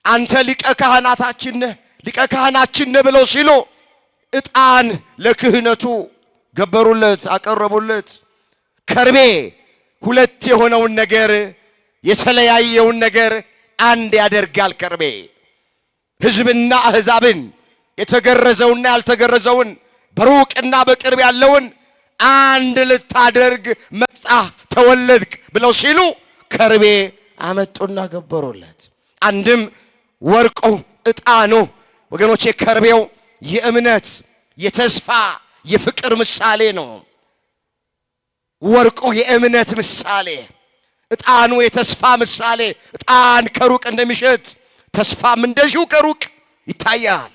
አንተ ሊቀ ካህናታችን ነህ፣ ሊቀ ካህናችን ነህ ብለው ሲሉ ዕጣን ለክህነቱ ገበሩለት፣ አቀረቡለት። ከርቤ ሁለት የሆነውን ነገር የተለያየውን ነገር አንድ ያደርጋል። ከርቤ ሕዝብና አሕዛብን የተገረዘውና ያልተገረዘውን በሩቅና በቅርብ ያለውን አንድ ልታደርግ መጣ ተወለድክ ብለው ሲሉ ከርቤ አመጡና ገበሩለት። አንድም ወርቁ ዕጣኑ ወገኖቼ ከርቤው የእምነት የተስፋ የፍቅር ምሳሌ ነው። ወርቁ የእምነት ምሳሌ፣ ዕጣኑ የተስፋ ምሳሌ። ዕጣን ከሩቅ እንደሚሸት ተስፋም እንደዚሁ ከሩቅ ይታያል።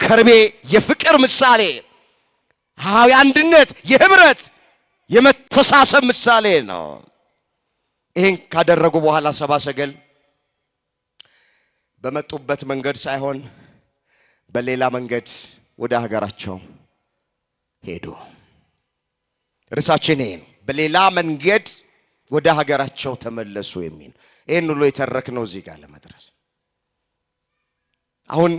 ከርቤ የፍቅር ምሳሌ፣ የአንድነት፣ የህብረት፣ የመተሳሰብ ምሳሌ ነው። ይህን ካደረጉ በኋላ ሰባ ሰገል በመጡበት መንገድ ሳይሆን በሌላ መንገድ ወደ ሀገራቸው ሄዱ። ርዕሳችን ይሄ ነው። በሌላ መንገድ ወደ ሀገራቸው ተመለሱ የሚል ይሄን ሁሉ የተረክነው እዚህ ጋር ለመድረስ አሁን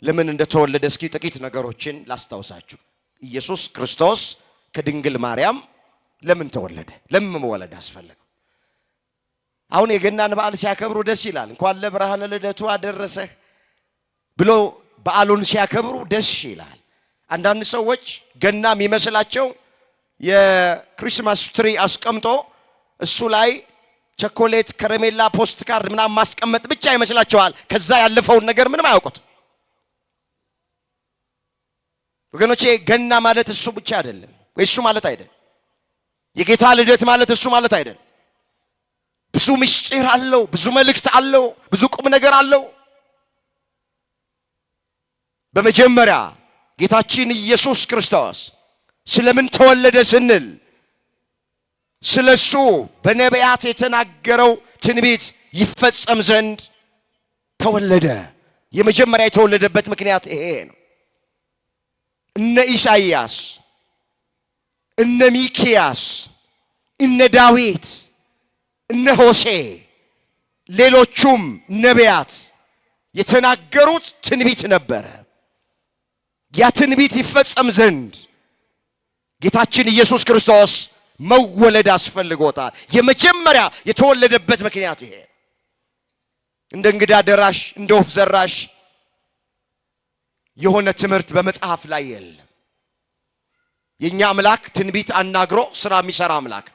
ለምን እንደተወለደ እስኪ ጥቂት ነገሮችን ላስታውሳችሁ። ኢየሱስ ክርስቶስ ከድንግል ማርያም ለምን ተወለደ? ለምን መወለድ አስፈለገው? አሁን የገናን በዓል ሲያከብሩ ደስ ይላል። እንኳን ለብርሃነ ልደቱ አደረሰህ ብሎ በዓሉን ሲያከብሩ ደስ ይላል። አንዳንድ ሰዎች ገና የሚመስላቸው የክሪስማስ ትሪ አስቀምጦ እሱ ላይ ቸኮሌት፣ ከረሜላ፣ ፖስት ካርድ ምናምን ማስቀመጥ ብቻ ይመስላቸዋል። ከዛ ያለፈውን ነገር ምንም አያውቁት። ወገኖቼ ገና ማለት እሱ ብቻ አይደለም፣ ወይ እሱ ማለት አይደለም። የጌታ ልደት ማለት እሱ ማለት አይደለም። ብዙ ምስጢር አለው፣ ብዙ መልእክት አለው፣ ብዙ ቁም ነገር አለው። በመጀመሪያ ጌታችን ኢየሱስ ክርስቶስ ስለምን ተወለደ ስንል ስለሱ በነቢያት የተናገረው ትንቢት ይፈጸም ዘንድ ተወለደ። የመጀመሪያ የተወለደበት ምክንያት ይሄ ነው። እነ ኢሳይያስ፣ እነ ሚክያስ፣ እነ ዳዊት፣ እነ ሆሴ ሌሎቹም ነቢያት የተናገሩት ትንቢት ነበረ። ያ ትንቢት ይፈጸም ዘንድ ጌታችን ኢየሱስ ክርስቶስ መወለድ አስፈልጎታል። የመጀመሪያ የተወለደበት ምክንያት ይሄ። እንደ እንግዳ ደራሽ እንደ ወፍ ዘራሽ የሆነ ትምህርት በመጽሐፍ ላይ የለም። የኛ አምላክ ትንቢት አናግሮ ስራ የሚሰራ አምላክ።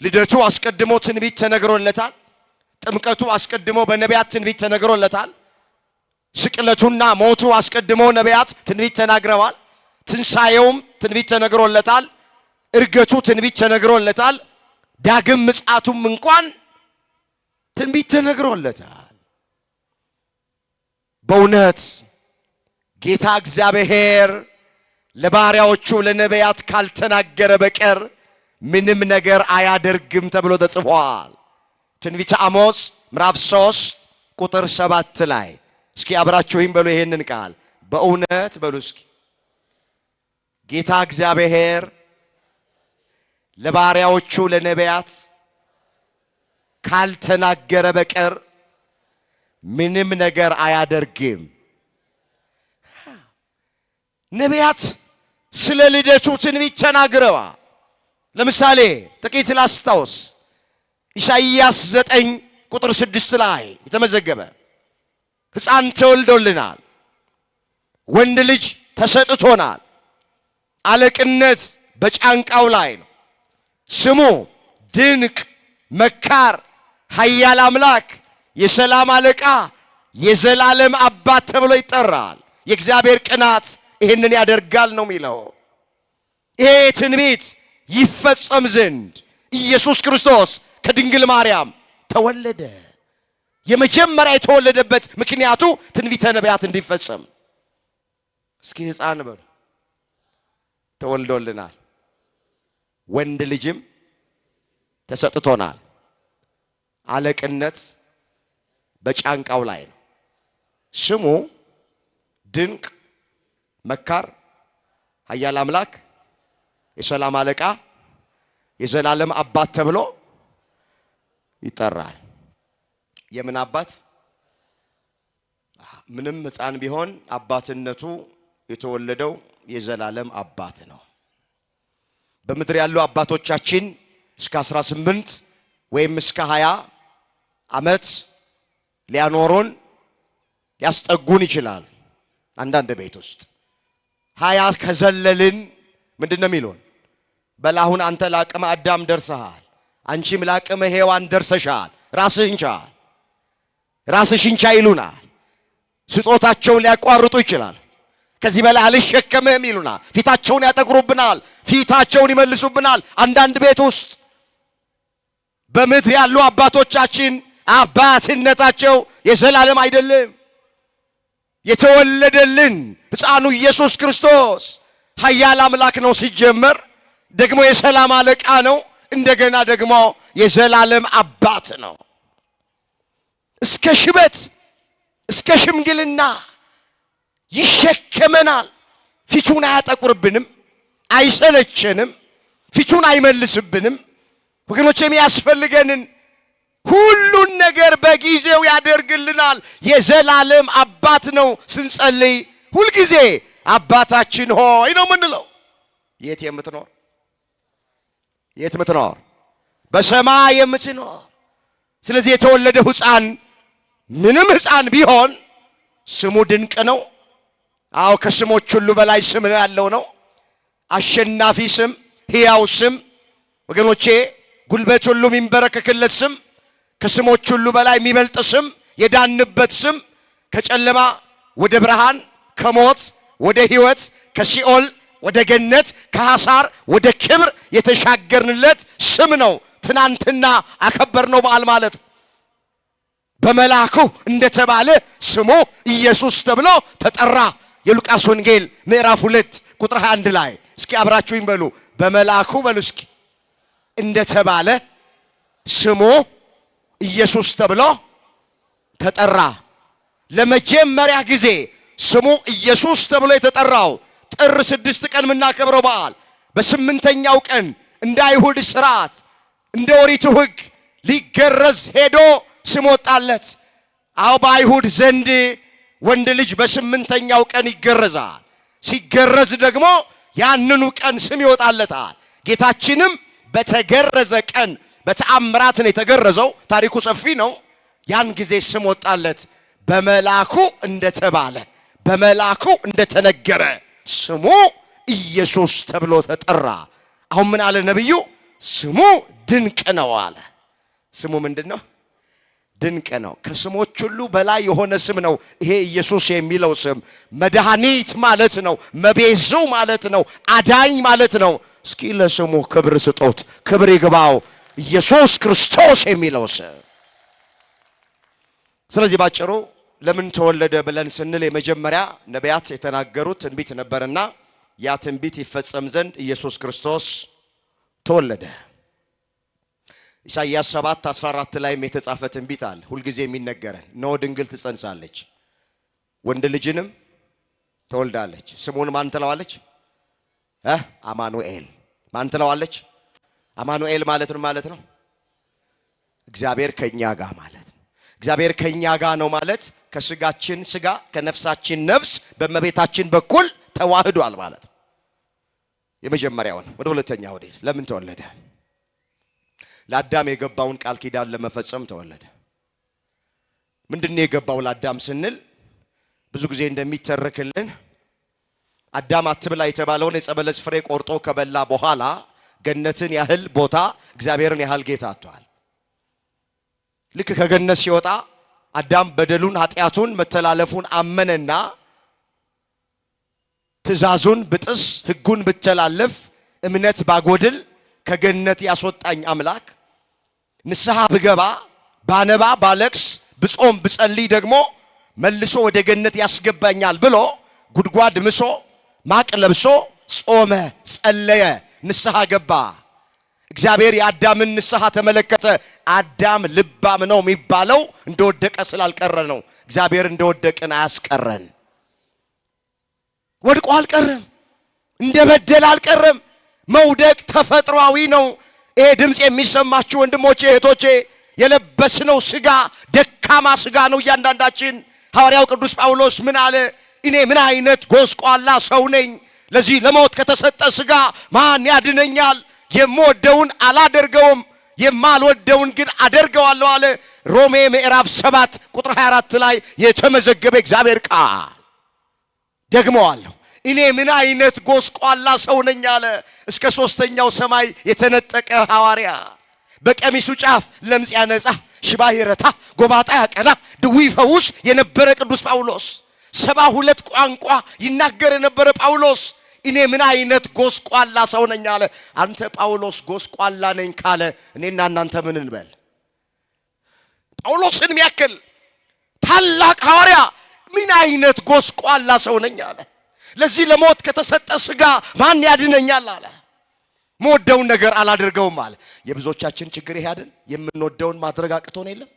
ልደቱ አስቀድሞ ትንቢት ተነግሮለታል። ጥምቀቱ አስቀድሞ በነቢያት ትንቢት ተነግሮለታል። ስቅለቱና ሞቱ አስቀድሞ ነቢያት ትንቢት ተናግረዋል። ትንሣኤውም ትንቢት ተነግሮለታል። እርገቱ ትንቢት ተነግሮለታል። ዳግም ምጽአቱም እንኳን ትንቢት ተነግሮለታል። በእውነት ጌታ እግዚአብሔር ለባሪያዎቹ ለነቢያት ካልተናገረ በቀር ምንም ነገር አያደርግም ተብሎ ተጽፏል። ትንቢተ አሞጽ ምዕራፍ 3 ቁጥር 7 ላይ እስኪ አብራችሁኝ በሉ ይሄንን ቃል በእውነት በሉ እስኪ ጌታ እግዚአብሔር ለባሪያዎቹ ለነቢያት ካልተናገረ በቀር ምንም ነገር አያደርግም። ነቢያት ስለ ልደቱ ትንቢት ተናግረዋል። ለምሳሌ ጥቂት ላስታውስ። ኢሳይያስ 9 ቁጥር 6 ላይ የተመዘገበ ሕፃን ተወልዶልናል፣ ወንድ ልጅ ተሰጥቶናል፣ አለቅነት በጫንቃው ላይ ነው፣ ስሙ ድንቅ መካር፣ ኃያል አምላክ፣ የሰላም አለቃ፣ የዘላለም አባት ተብሎ ይጠራል። የእግዚአብሔር ቅናት ይህንን ያደርጋል ነው የሚለው። ይሄ ትንቢት ይፈጸም ዘንድ ኢየሱስ ክርስቶስ ከድንግል ማርያም ተወለደ። የመጀመሪያ የተወለደበት ምክንያቱ ትንቢተ ነቢያት እንዲፈጸም። እስኪ ሕፃን በሉ ተወልዶልናል፣ ወንድ ልጅም ተሰጥቶናል፣ አለቅነት በጫንቃው ላይ ነው፣ ስሙ ድንቅ መካር፣ ኃያል አምላክ፣ የሰላም አለቃ፣ የዘላለም አባት ተብሎ ይጠራል። የምን አባት? ምንም ሕፃን ቢሆን አባትነቱ የተወለደው የዘላለም አባት ነው። በምድር ያሉ አባቶቻችን እስከ 18 ወይም እስከ 20 ዓመት ሊያኖሩን ሊያስጠጉን ይችላል። አንዳንድ ቤት ውስጥ 20 ከዘለልን ምንድን ነው የሚሉን? በላሁን አንተ ለአቅመ አዳም ደርሰሃል፣ አንቺም ለአቅመ ሔዋን ደርሰሻል፣ ራስህን ቻል፣ ራስሽን ቻይ ይሉናል። ስጦታቸውን ሊያቋርጡ ይችላል። ከዚህ በላይ አልሸከምህም ይሉናል። ፊታቸውን ያጠቁሩብናል፣ ፊታቸውን ይመልሱብናል። አንዳንድ ቤት ውስጥ በምድር ያሉ አባቶቻችን አባትነታቸው የዘላለም አይደለም። የተወለደልን ሕፃኑ ኢየሱስ ክርስቶስ ኃያል አምላክ ነው። ሲጀመር ደግሞ የሰላም አለቃ ነው። እንደገና ደግሞ የዘላለም አባት ነው። እስከ ሽበት እስከ ሽምግልና ይሸከመናል። ፊቱን አያጠቁርብንም፣ አይሰለቸንም፣ ፊቱን አይመልስብንም። ወገኖች የሚያስፈልገንን ሁሉን ነገር በጊዜው ያደርግልናል። የዘላለም አባት ነው። ስንጸልይ ሁልጊዜ አባታችን ሆይ ነው የምንለው። የት የምትኖር በሰማይ የምትኖር። ስለዚህ የተወለደው ሕፃን ምንም ሕፃን ቢሆን ስሙ ድንቅ ነው። አዎ ከስሞች ሁሉ በላይ ስም ያለው ነው። አሸናፊ ስም፣ ሕያው ስም፣ ወገኖቼ ጉልበት ሁሉ የሚንበረከክለት ስም፣ ከስሞች ሁሉ በላይ የሚበልጥ ስም፣ የዳንበት ስም፣ ከጨለማ ወደ ብርሃን፣ ከሞት ወደ ሕይወት፣ ከሲኦል ወደ ገነት፣ ከሐሳር ወደ ክብር የተሻገርንለት ስም ነው። ትናንትና አከበርነው በዓል ማለት በመልአኩ እንደተባለ ስሙ ኢየሱስ ተብሎ ተጠራ። የሉቃስ ወንጌል ምዕራፍ 2 ቁጥር 21 ላይ እስኪ አብራችሁኝ በሉ። በመልአኩ በሉ እስኪ እንደተባለ ስሙ ኢየሱስ ተብሎ ተጠራ። ለመጀመሪያ ጊዜ ስሙ ኢየሱስ ተብሎ የተጠራው ጥር 6 ቀን የምናከብረው በዓል በስምንተኛው ቀን እንደ አይሁድ ሥርዓት እንደ ኦሪቱ ሕግ ሊገረዝ ሄዶ ስም ወጣለት። አዎ በአይሁድ ዘንድ ወንድ ልጅ በስምንተኛው ቀን ይገረዛል። ሲገረዝ ደግሞ ያንኑ ቀን ስም ይወጣለታል። ጌታችንም በተገረዘ ቀን በተአምራት ነው የተገረዘው። ታሪኩ ሰፊ ነው። ያን ጊዜ ስም ወጣለት። በመልአኩ እንደተባለ በመልአኩ እንደተነገረ ስሙ ኢየሱስ ተብሎ ተጠራ። አሁን ምን አለ ነብዩ? ስሙ ድንቅ ነው አለ። ስሙ ምንድነው? ድንቅ ነው። ከስሞች ሁሉ በላይ የሆነ ስም ነው ይሄ ኢየሱስ የሚለው ስም። መድኃኒት ማለት ነው። መቤዙ ማለት ነው። አዳኝ ማለት ነው። እስኪ ለስሙ ክብር ስጦት፣ ክብር ይግባው ኢየሱስ ክርስቶስ የሚለው ስም። ስለዚህ ባጭሩ ለምን ተወለደ ብለን ስንል የመጀመሪያ ነቢያት የተናገሩት ትንቢት ነበርና ያ ትንቢት ይፈጸም ዘንድ ኢየሱስ ክርስቶስ ተወለደ። ኢሳይያስ 7:14 ላይም የተጻፈ ትንቢት አለ። ሁልጊዜ የሚነገረን እነሆ ድንግል ትጸንሳለች፣ ወንድ ልጅንም ትወልዳለች፣ ስሙን ማን ትለዋለች? አማኑኤል። ማን ትለዋለች? አማኑኤል ማለት ምን ማለት ነው? እግዚአብሔር ከኛ ጋር ማለት ነው። እግዚአብሔር ከኛ ጋር ነው ማለት ከስጋችን ስጋ ከነፍሳችን ነፍስ በእመቤታችን በኩል ተዋህዷል ማለት ነው። የመጀመሪያውን ወደ ሁለተኛው ወዴት? ለምን ተወለደ? ለአዳም የገባውን ቃል ኪዳን ለመፈጸም ተወለደ። ምንድነው የገባው ለአዳም ስንል ብዙ ጊዜ እንደሚተረክልን አዳም አትብላ የተባለውን የዕፀ በለስ ፍሬ ቆርጦ ከበላ በኋላ ገነትን ያህል ቦታ እግዚአብሔርን ያህል ጌታ አጥቷል። ልክ ከገነት ሲወጣ አዳም በደሉን ኃጢአቱን መተላለፉን አመነና ትእዛዙን ብጥስ ሕጉን ብተላለፍ እምነት ባጎድል ከገነት ያስወጣኝ አምላክ ንስሐ ብገባ ባነባ ባለቅስ ብጾም ብጸልይ ደግሞ መልሶ ወደ ገነት ያስገባኛል ብሎ ጉድጓድ ምሶ ማቅ ለብሶ ጾመ፣ ጸለየ፣ ንስሐ ገባ። እግዚአብሔር የአዳምን ንስሐ ተመለከተ። አዳም ልባም ነው የሚባለው እንደወደቀ ስላልቀረ ነው። እግዚአብሔር እንደወደቅን አያስቀረን። ወድቆ አልቀረም፣ እንደበደለ አልቀረም። መውደቅ ተፈጥሯዊ ነው። ይሄ ድምፅ የሚሰማችሁ ወንድሞቼ እህቶቼ፣ የለበስነው ስጋ ደካማ ስጋ ነው እያንዳንዳችን። ሐዋርያው ቅዱስ ጳውሎስ ምን አለ? እኔ ምን አይነት ጎስቋላ ሰው ነኝ! ለዚህ ለሞት ከተሰጠ ስጋ ማን ያድነኛል? የምወደውን አላደርገውም፣ የማልወደውን ግን አደርገዋለሁ አለ። ሮሜ ምዕራፍ 7 ቁጥር 24 ላይ የተመዘገበ እግዚአብሔር ቃል ደግመዋለሁ። እኔ ምን አይነት ጎስቋላ ሰው ነኝ አለ። እስከ ሦስተኛው ሰማይ የተነጠቀ ሐዋርያ በቀሚሱ ጫፍ ለምጽ ያነጻ፣ ሽባ ይረታ፣ ጎባጣ ያቀና፣ ድውይ ይፈውስ የነበረ ቅዱስ ጳውሎስ 72 ቋንቋ ይናገር የነበረ ጳውሎስ እኔ ምን አይነት ጎስቋላ ሰው ነኝ አለ። አንተ ጳውሎስ ጎስቋላ ነኝ ካለ እኔና እናንተ ምን እንበል? ጳውሎስን የሚያክል ታላቅ ሐዋርያ ምን አይነት ጎስቋላ ሰው ነኝ አለ። ለዚህ ለሞት ከተሰጠ ስጋ ማን ያድነኛል አለ። የምወደውን ነገር አላደርገውም አለ። የብዙዎቻችን ችግር ይሄ አይደል? የምንወደውን ማድረግ አቅቶን የለም።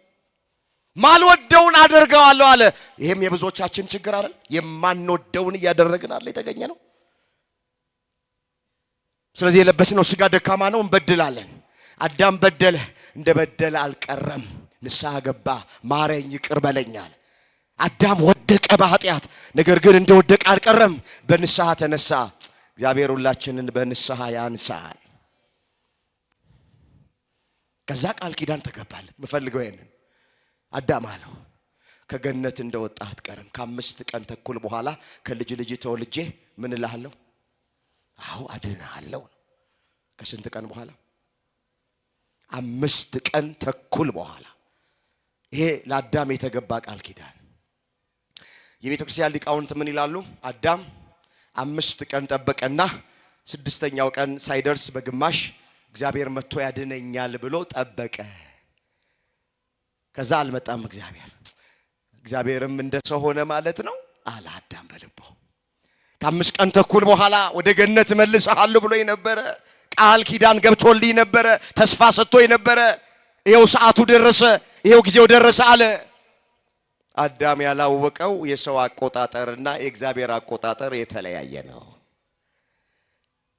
ማልወደውን አደርገዋለሁ አለ። ይሄም የብዙዎቻችን ችግር አይደል? የማንወደውን እያደረግን አለ የተገኘ ነው። ስለዚህ የለበስነው ስጋ ደካማ ነው፣ እንበድላለን። አዳም በደለ፣ እንደበደለ አልቀረም። ንስሐ ገባ፣ ማረኝ ይቅር በለኛል። አዳም ወደቀ በኃጢአት፣ ነገር ግን እንደወደቀ አልቀረም፣ በንስሐ ተነሳ። እግዚአብሔር ሁላችንን በንስሐ ያንሳል። ከዛ ቃል ኪዳን ተገባለት። ምፈልገው ይሄንን አዳም አለው ከገነት እንደወጣ አትቀርም። ከ5 ቀን ተኩል በኋላ ከልጅ ልጅ ተወልጄ ምን እልሃለሁ? አዎ አድንሃለሁ። ከስንት ቀን በኋላ? 5 ቀን ተኩል በኋላ። ይሄ ለአዳም የተገባ ቃል ኪዳን። የቤተ ክርስቲያን ሊቃውንት ምን ይላሉ? አዳም 5 ቀን ጠበቀና 6ኛው ቀን ሳይደርስ በግማሽ እግዚአብሔር መጥቶ ያድነኛል ብሎ ጠበቀ። ከዛ አልመጣም እግዚአብሔርም እንደ ሰው ሆነ ማለት ነው አለ አዳም በልቦ። ከ5 ቀን ተኩል በኋላ ወደ ገነት መልሰሃለሁ ብሎ የነበረ ቃል ኪዳን ገብቶልኝ ነበረ፣ ተስፋ ሰጥቶኝ ነበረ። ይሄው ሰዓቱ ደረሰ፣ ይሄው ጊዜው ደረሰ አለ። አዳም ያላወቀው የሰው አቆጣጠርና የእግዚአብሔር አቆጣጠር የተለያየ ነው።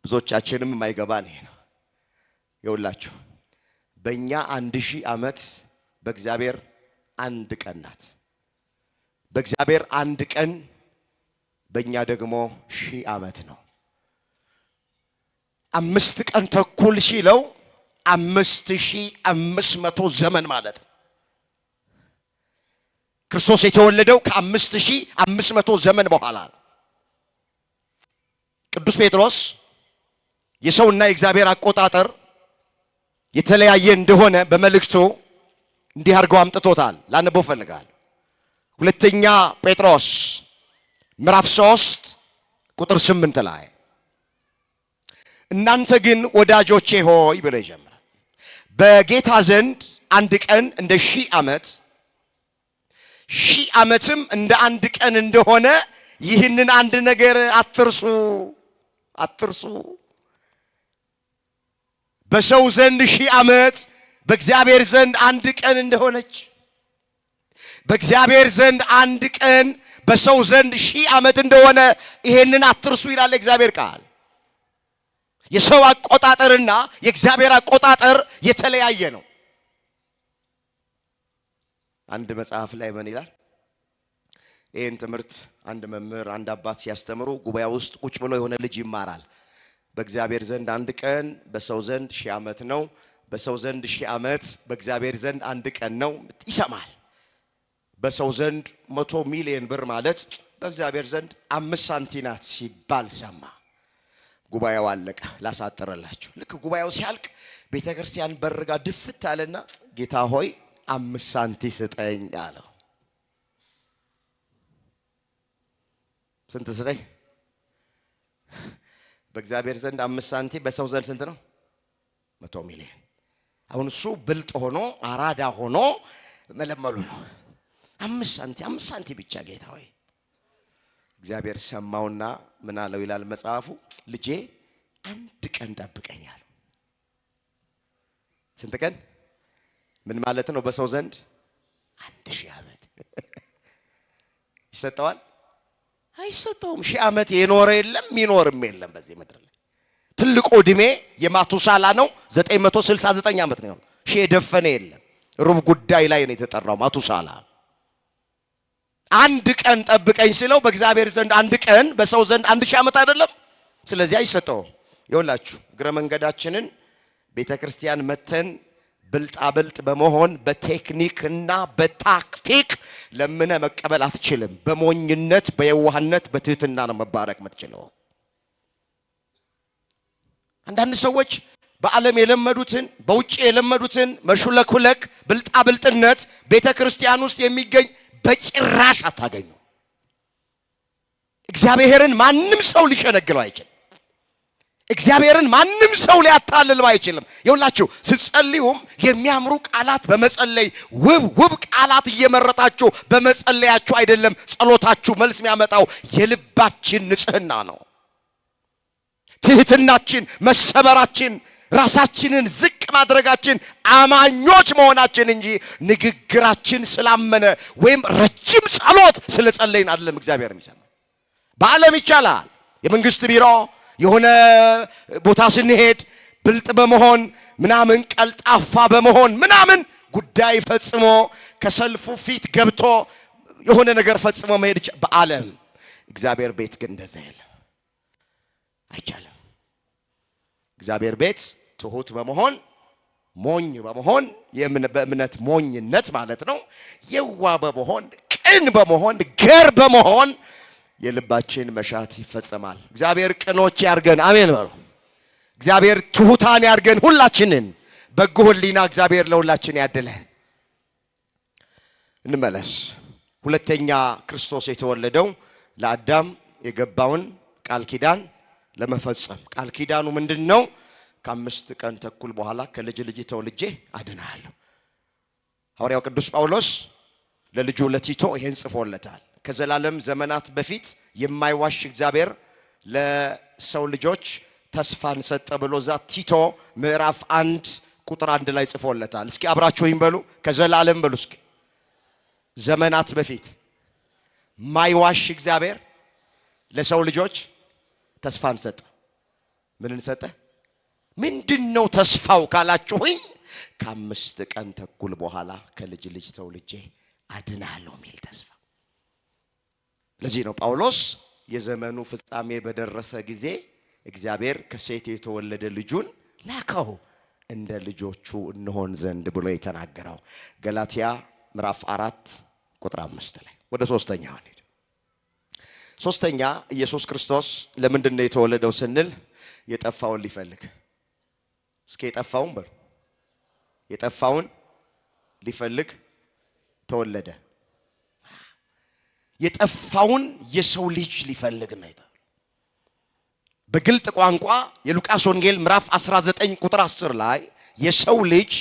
ብዙዎቻችንም የማይገባን ይሄ ነው። ይኸውላችሁ በእኛ 1000 ዓመት በእግዚአብሔር 1 ቀን ናት። በእግዚአብሔር 1 ቀን በእኛ ደግሞ 1000 ዓመት ነው። 5 ቀን ተኩል ሲለው 5500 ዘመን ማለት ነው። ክርስቶስ የተወለደው ከ5500 ዘመን በኋላ ነው። ቅዱስ ጴጥሮስ የሰውና የእግዚአብሔር አቆጣጠር የተለያየ እንደሆነ በመልእክቱ እንዲህ አድርገው አምጥቶታል። ላነበው ፈልጋለሁ። ሁለተኛ ጴጥሮስ ምዕራፍ 3 ቁጥር 8 ላይ እናንተ ግን ወዳጆቼ ሆይ ብሎ ይጀምራል። በጌታ ዘንድ 1 ቀን እንደ 1000 ዓመት 1000 ዓመትም እንደ 1 ቀን እንደሆነ ይህንን አንድ ነገር አትርሱ። በሰው ዘንድ 1000 ዓመት በእግዚአብሔር ዘንድ 1 ቀን እንደሆነች፣ በእግዚአብሔር ዘንድ 1 ቀን በሰው ዘንድ 1000 ዓመት እንደሆነ ይሄንን አትርሱ ይላል እግዚአብሔር ቃል። የሰው አቆጣጠርና የእግዚአብሔር አቆጣጠር የተለያየ ነው። አንድ መጽሐፍ ላይ ምን ይላል? ይሄን ትምህርት አንድ መምህር አንድ አባት ሲያስተምሩ ጉባኤ ውስጥ ቁጭ ብሎ የሆነ ልጅ ይማራል። በእግዚአብሔር ዘንድ 1 ቀን በሰው ዘንድ 1000 ዓመት ነው። በሰው ዘንድ 1000 ዓመት በእግዚአብሔር ዘንድ 1 ቀን ነው። ይሰማል። በሰው ዘንድ 100 ሚሊዮን ብር ማለት በእግዚአብሔር ዘንድ 5 ሳንቲም ናት ሲባል ሰማ። ጉባኤው አለቀ። ላሳጥረላችሁ። ልክ ጉባኤው ሲያልቅ ቤተክርስቲያን በርጋ ድፍት አለና ጌታ ሆይ 5 ሳንቲም ስጠኝ አለው። ስንት ስጠኝ? በእግዚአብሔር ዘንድ 5 ሳንቲም በሰው ዘንድ ስንት ነው? 100 ሚሊዮን። አሁን እሱ ብልጥ ሆኖ አራዳ ሆኖ መለመሉ ነው። 5 ሳንቲም ብቻ ጌታ ሆይ። እግዚአብሔር ሰማውና ምን አለው ይላል መጽሐፉ? ልጄ 1 ቀን ጠብቀኛል። ስንት ቀን? ምን ማለት ነው? በሰው ዘንድ 1000 ዓመት ይሰጠዋል? አይሰጠውም። 1000 ዓመት የኖረ የለም የሚኖርም የለም በዚህ ምድር ላይ። ትልቁ ዕድሜ የማቱሳላ ነው። 969 ዓመት ነው። 1000 የደፈነ የለም። ሩብ ጉዳይ ላይ ነው የተጠራው ማቱሳላ። 1 ቀን ጠብቀኝ ሲለው በእግዚአብሔር ዘንድ 1 ቀን በሰው ዘንድ 1000 ዓመት አይደለም። ስለዚህ አይሰጠውም። ይኸውላችሁ እግረ መንገዳችንን ቤተክርስቲያን መተን ብልጣብልጥ በመሆን በቴክኒክና በታክቲክ ለምነ መቀበል አትችልም። በሞኝነት በየዋህነት በትህትና ነው መባረክ የምትችለው። አንዳንድ ሰዎች በዓለም የለመዱትን በውጭ የለመዱትን መሹለኩለክ ብልጣብልጥነት ቤተክርስቲያን ውስጥ የሚገኝ በጭራሽ አታገኙ። እግዚአብሔርን ማንም ሰው ሊሸነግለው አይችልም። እግዚአብሔርን ማንም ሰው ሊያታልለው አይችልም። ይኸውላችሁ ስትጸልዩም የሚያምሩ ቃላት በመጸለይ ውብ ቃላት እየመረጣችሁ በመጸለያችሁ አይደለም ጸሎታችሁ መልስ የሚያመጣው የልባችን ንጽህና ነው። ትህትናችን፣ መሰበራችን፣ ራሳችንን ዝቅ ማድረጋችን አማኞች መሆናችን እንጂ ንግግራችን ስላመነ ወይም ረጅም ጸሎት ስለጸለይን አይደለም እግዚአብሔር የሚሰማ። በዓለም ይቻላል። የመንግስት ቢሮ የሆነ ቦታ ስንሄድ ብልጥ በመሆን ምናምን ቀልጣፋ በመሆን ምናምን ጉዳይ ፈጽሞ ከሰልፉ ፊት ገብቶ የሆነ ነገር ፈጽሞ መሄድ በዓለም እግዚአብሔር ቤት ግን እንደዛ የለም፣ አይቻልም። እግዚአብሔር ቤት ትሁት በመሆን ሞኝ በመሆን በእምነት ሞኝነት ማለት ነው፣ የዋ በመሆን ቅን በመሆን ገር በመሆን የልባችን መሻት ይፈጸማል። እግዚአብሔር ቅኖች ያርገን፣ አሜን በሉ። እግዚአብሔር ትሁታን ያርገን ሁላችንን። በጎ ሕሊና እግዚአብሔር ለሁላችን ያድለን። እንመለስ። ሁለተኛ ክርስቶስ የተወለደው ለአዳም የገባውን ቃል ኪዳን ለመፈጸም። ቃል ኪዳኑ ምንድነው? ከ5 ቀን ተኩል በኋላ ከልጅ ልጅ ተወልጄ አድናለሁ። ሐዋርያው ቅዱስ ጳውሎስ ለልጁ ለቲቶ ይሄን ጽፎለታል። ከዘላለም ዘመናት በፊት የማይዋሽ እግዚአብሔር ለሰው ልጆች ተስፋን ሰጠ ብሎ ዛ ቲቶ ምዕራፍ 1 ቁጥር 1 ላይ ጽፎለታል። እስኪ አብራችሁኝ በሉ። ከዘላለም በሉ እስኪ። ዘመናት በፊት ማይዋሽ እግዚአብሔር ለሰው ልጆች ተስፋን ሰጠ። ምንን ሰጠ? ምንድነው ተስፋው ካላችሁኝ፣ ከ5 ቀን ተኩል በኋላ ከልጅ ልጅ ተወልጄ አድናለሁ የሚል ተስፋ። ለዚህ ነው ጳውሎስ የዘመኑ ፍጻሜ በደረሰ ጊዜ እግዚአብሔር ከሴት የተወለደ ልጁን ላከው እንደ ልጆቹ እንሆን ዘንድ ብሎ የተናገረው። ገላትያ ምዕራፍ 4 ቁጥር 5 ላይ። ወደ ሶስተኛው እንሂድ። ሶስተኛ ኢየሱስ ክርስቶስ ለምንድን ነው የተወለደው ስንል የጠፋውን ሊፈልግ። እስኪ የጠፋውን በሉ። የጠፋውን ሊፈልግ ተወለደ። የጠፋውን የሰው ልጅ ሊፈልግ ነው። በግልጥ ቋንቋ የሉቃስ ወንጌል ምዕራፍ 19 ቁጥር 10 ላይ የሰው ልጅ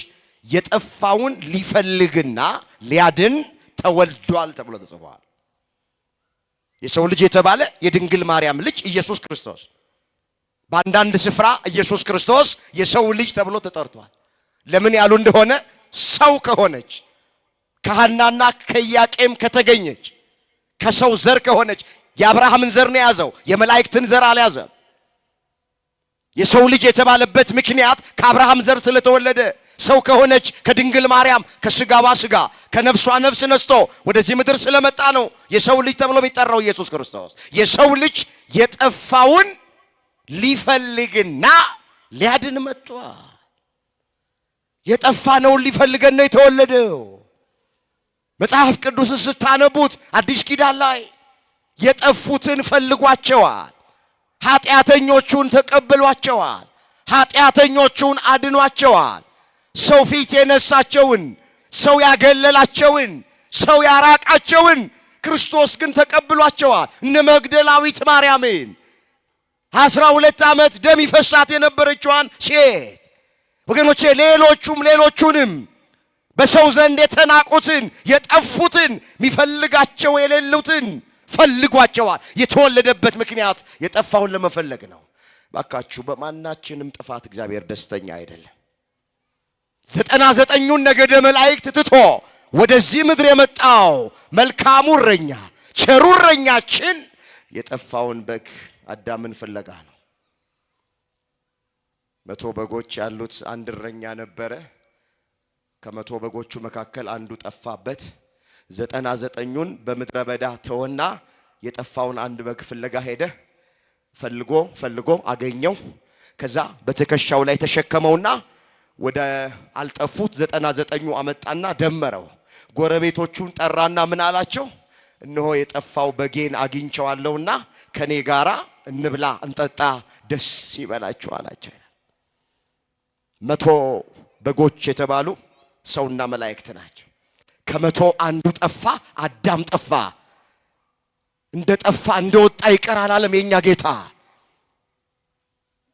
የጠፋውን ሊፈልግና ሊያድን ተወልዷል ተብሎ ተጽፏል። የሰው ልጅ የተባለ የድንግል ማርያም ልጅ ኢየሱስ ክርስቶስ። በአንዳንድ ስፍራ ኢየሱስ ክርስቶስ የሰው ልጅ ተብሎ ተጠርቷል። ለምን ያሉ እንደሆነ ሰው ከሆነች ከሐናና ከኢያቄም ከተገኘች ከሰው ዘር ከሆነች የአብርሃምን ዘር ነው ያዘው፣ የመላእክትን ዘር አልያዘም። የሰው ልጅ የተባለበት ምክንያት ከአብርሃም ዘር ስለተወለደ ሰው ከሆነች ከድንግል ማርያም ከስጋዋ ስጋ ከነፍሷ ነፍስ ነስቶ ወደዚህ ምድር ስለመጣ ነው የሰው ልጅ ተብሎ የሚጠራው ኢየሱስ ክርስቶስ። የሰው ልጅ የጠፋውን ሊፈልግና ሊያድን መጥቷል። የጠፋነውን ሊፈልገን ነው የተወለደው። መጽሐፍ ቅዱስን ስታነቡት አዲስ ኪዳን ላይ የጠፉትን ፈልጓቸዋል፣ ኃጢአተኞቹን ተቀብሏቸዋል፣ ኃጢአተኞቹን አድኗቸዋል። ሰው ፊት የነሳቸውን፣ ሰው ያገለላቸውን፣ ሰው ያራቃቸውን ክርስቶስ ግን ተቀብሏቸዋል። እነ መግደላዊት ማርያምን 12 ዓመት ደም ይፈሳት የነበረችዋን ሴት ወገኖቼ፣ ሌሎቹንም በሰው ዘንድ የተናቁትን የጠፉትን የሚፈልጋቸው የሌሉትን ፈልጓቸዋል። የተወለደበት ምክንያት የጠፋውን ለመፈለግ ነው። ባካችሁ በማናችንም ጥፋት እግዚአብሔር ደስተኛ አይደለም። 99ኙን ነገደ መላእክት ትቶ ወደዚህ ምድር የመጣው መልካሙ እረኛ ቸሩ እረኛችን የጠፋውን በግ አዳምን ፍለጋ ነው። 100 በጎች ያሉት አንድ እረኛ ነበረ። ከ100 በጎቹ መካከል አንዱ ጠፋበት። 99ኙን በምድረ በዳ ተወና የጠፋውን አንድ በግ ፍለጋ ሄደ። ፈልጎ አገኘው። ከዛ በትከሻው ላይ ተሸከመውና ወደ አልጠፉት 99ኙ አመጣና ደመረው። ጎረቤቶቹን ጠራና ምን አላቸው? እነሆ የጠፋው በጌን አግኝቼዋለሁና ከኔ ጋራ እንብላ እንጠጣ ደስ ይበላችሁ አላቸው። 100 በጎች የተባሉ ሰውና መላእክት ናቸው። ከ100 አንዱ ጠፋ፣ አዳም ጠፋ። እንደ ጠፋ እንደወጣ ይቀር አላለም የኛ ጌታ።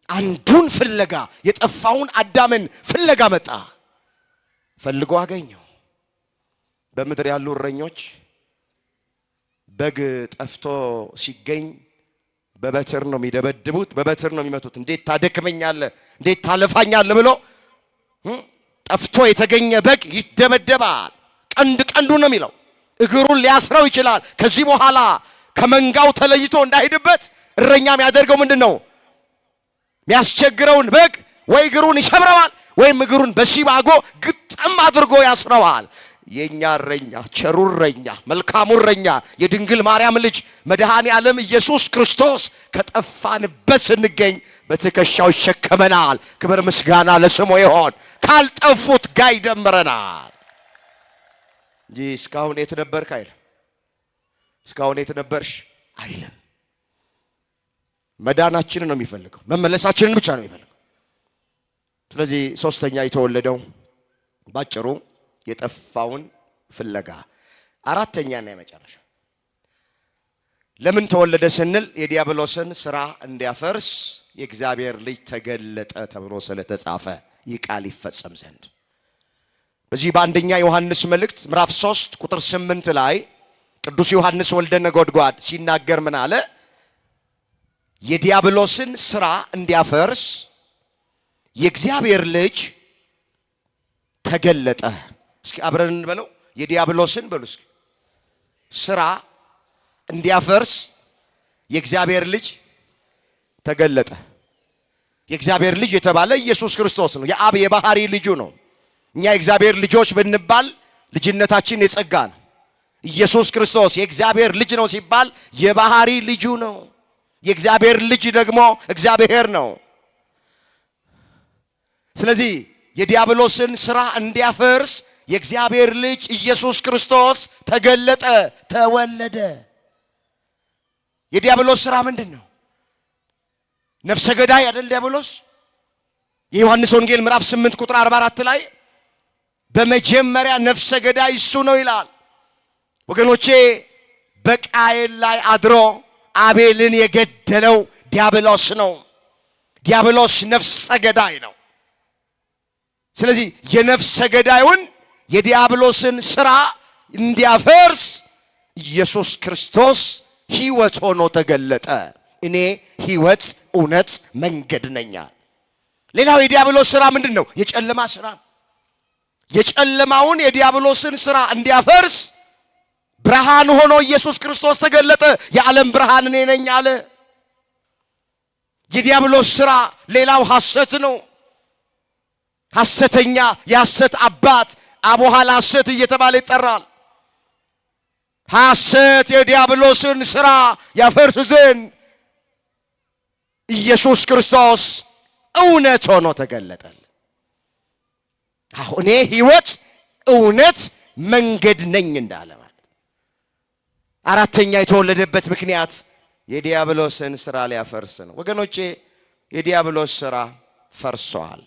አንዱን ፍለጋ የጠፋውን አዳምን ፍለጋ መጣ። ፈልጎ አገኘው። በምድር ያሉ እረኞች በግ ጠፍቶ ሲገኝ በበትር ነው የሚደበድቡት፣ በበትር ነው የሚመቱት። እንዴት ታደክመኛለህ፣ እንዴት ታለፋኛለህ ብሎ ጠፍቶ የተገኘ በግ ይደበደባል። ቀንዱ ነው የሚለው። እግሩን ሊያስረው ይችላል። ከዚህ በኋላ ከመንጋው ተለይቶ እንዳይሄድበት እረኛ የሚያደርገው ምንድነው? የሚያስቸግረውን በግ ወይ እግሩን ይሰብረዋል ወይም እግሩን በሲባጎ ግጥም አድርጎ ያስረዋል። የኛ እረኛ ቸሩ እረኛ መልካሙ እረኛ የድንግል ማርያም ልጅ መድኃኔ ዓለም ኢየሱስ ክርስቶስ ከጠፋንበት ስንገኝ በትከሻው ይሸከመናል። ክብር ምስጋና ለስሙ ይሆን። ካልጠፉት ጋር ይደምረናል እንጂ እስካሁን የት ነበርክ አይልም። እስካሁን የት ነበርሽ አይልም። መዳናችንን ነው የሚፈልገው፣ መመለሳችንን ብቻ ነው የሚፈልገው። ስለዚህ ሶስተኛ የተወለደው ባጭሩ የጠፋውን ፍለጋ። አራተኛና የመጨረሻ ለምን ተወለደ ስንል የዲያብሎስን ስራ እንዲያፈርስ የእግዚአብሔር ልጅ ተገለጠ ተብሎ ስለተጻፈ ይህ ቃል ይፈጸም ዘንድ። በዚህ በአንደኛ ዮሐንስ መልእክት ምዕራፍ 3 ቁጥር 8 ላይ ቅዱስ ዮሐንስ ወልደ ነጎድጓድ ሲናገር ምን አለ? የዲያብሎስን ስራ እንዲያፈርስ የእግዚአብሔር ልጅ ተገለጠ። እስኪ አብረን እንበለው። የዲያብሎስን በሉ እስኪ ስራ እንዲያፈርስ የእግዚአብሔር ልጅ ተገለጠ። የእግዚአብሔር ልጅ የተባለ ኢየሱስ ክርስቶስ ነው። የአብ የባህሪ ልጁ ነው። እኛ የእግዚአብሔር ልጆች ብንባል ልጅነታችን የጸጋ ነው። ኢየሱስ ክርስቶስ የእግዚአብሔር ልጅ ነው ሲባል የባህሪ ልጁ ነው። የእግዚአብሔር ልጅ ደግሞ እግዚአብሔር ነው። ስለዚህ የዲያብሎስን ስራ እንዲያፈርስ የእግዚአብሔር ልጅ ኢየሱስ ክርስቶስ ተገለጠ፣ ተወለደ። የዲያብሎስ ስራ ምንድን ነው? ነፍሰ ገዳይ አይደል ዲያብሎስ? የዮሐንስ ወንጌል ምዕራፍ 8 ቁጥር 44 ላይ በመጀመሪያ ነፍሰ ገዳይ እሱ ነው ይላል። ወገኖቼ በቃየል ላይ አድሮ አቤልን የገደለው ዲያብሎስ ነው። ዲያብሎስ ነፍሰ ገዳይ ነው። ስለዚህ የነፍሰ ገዳዩን የዲያብሎስን ስራ እንዲያፈርስ ኢየሱስ ክርስቶስ ሕይወት ሆኖ ተገለጠ። እኔ ሕይወት እውነት መንገድ ነኝ። ሌላው የዲያብሎስ ስራ ምንድን ነው? የጨለማ ስራ። የጨለማውን የዲያብሎስን ስራ እንዲያፈርስ ብርሃን ሆኖ ኢየሱስ ክርስቶስ ተገለጠ። የዓለም ብርሃን እኔ ነኝ አለ። የዲያብሎስ ስራ ሌላው ሐሰት ነው። ሐሰተኛ የሐሰት አባት አቡኋላ ሐሰት እየተባለ ይጠራል። ሐሰት የዲያብሎስን ስራ ያፈርስ ዘንድ ኢየሱስ ክርስቶስ እውነት ሆኖ ተገለጠል። እኔ ሕይወት እውነት መንገድ ነኝ እንዳለ ማለት። አራተኛ የተወለደበት ምክንያት የዲያብሎስን ስራ ሊያፈርስ ነው። ወገኖቼ የዲያብሎስ ስራ ፈርሷል።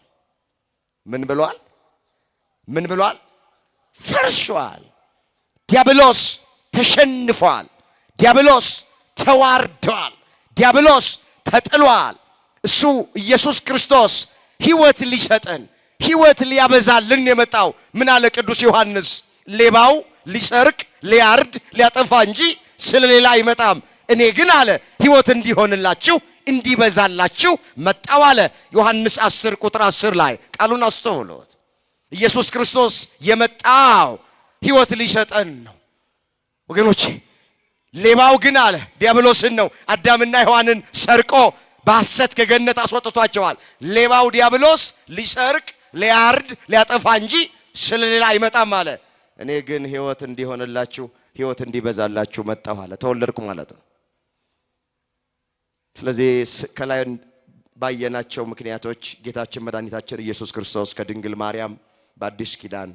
ምን ብሏል? ምን ብሏል? ፈርሷል። ዲያብሎስ ተሸንፏል። ዲያብሎስ ተዋርዷል። ዲያብሎስ ተጥሏል። እሱ ኢየሱስ ክርስቶስ ሕይወት ሊሰጠን ሕይወት ሊያበዛልን የመጣው ምን አለ ቅዱስ ዮሐንስ? ሌባው ሊሰርቅ ሊያርድ ሊያጠፋ እንጂ ስለሌላ አይመጣም። እኔ ግን አለ ሕይወት እንዲሆንላችሁ እንዲበዛላችሁ መጣው አለ። ዮሐንስ 10 ቁጥር 10 ላይ ቃሉን አስተውሉት። ኢየሱስ ክርስቶስ የመጣው ሕይወት ሊሰጠን ነው። ወገኖቼ ሌባው ግን አለ ዲያብሎስን ነው። አዳምና ሔዋንን ሰርቆ በሐሰት ከገነት አስወጥቷቸዋል። ሌባው ዲያብሎስ ሊሰርቅ ሊያርድ ሊያጠፋ እንጂ ስለሌላ አይመጣም አለ። እኔ ግን ሕይወት እንዲሆንላችሁ ሕይወት እንዲበዛላችሁ መጣሁ አለ። ተወለድኩ ማለት ነው። ስለዚህ ከላይ ባየናቸው ምክንያቶች ጌታችን መድኃኒታችን ኢየሱስ ክርስቶስ ከድንግል ማርያም በአዲስ ኪዳን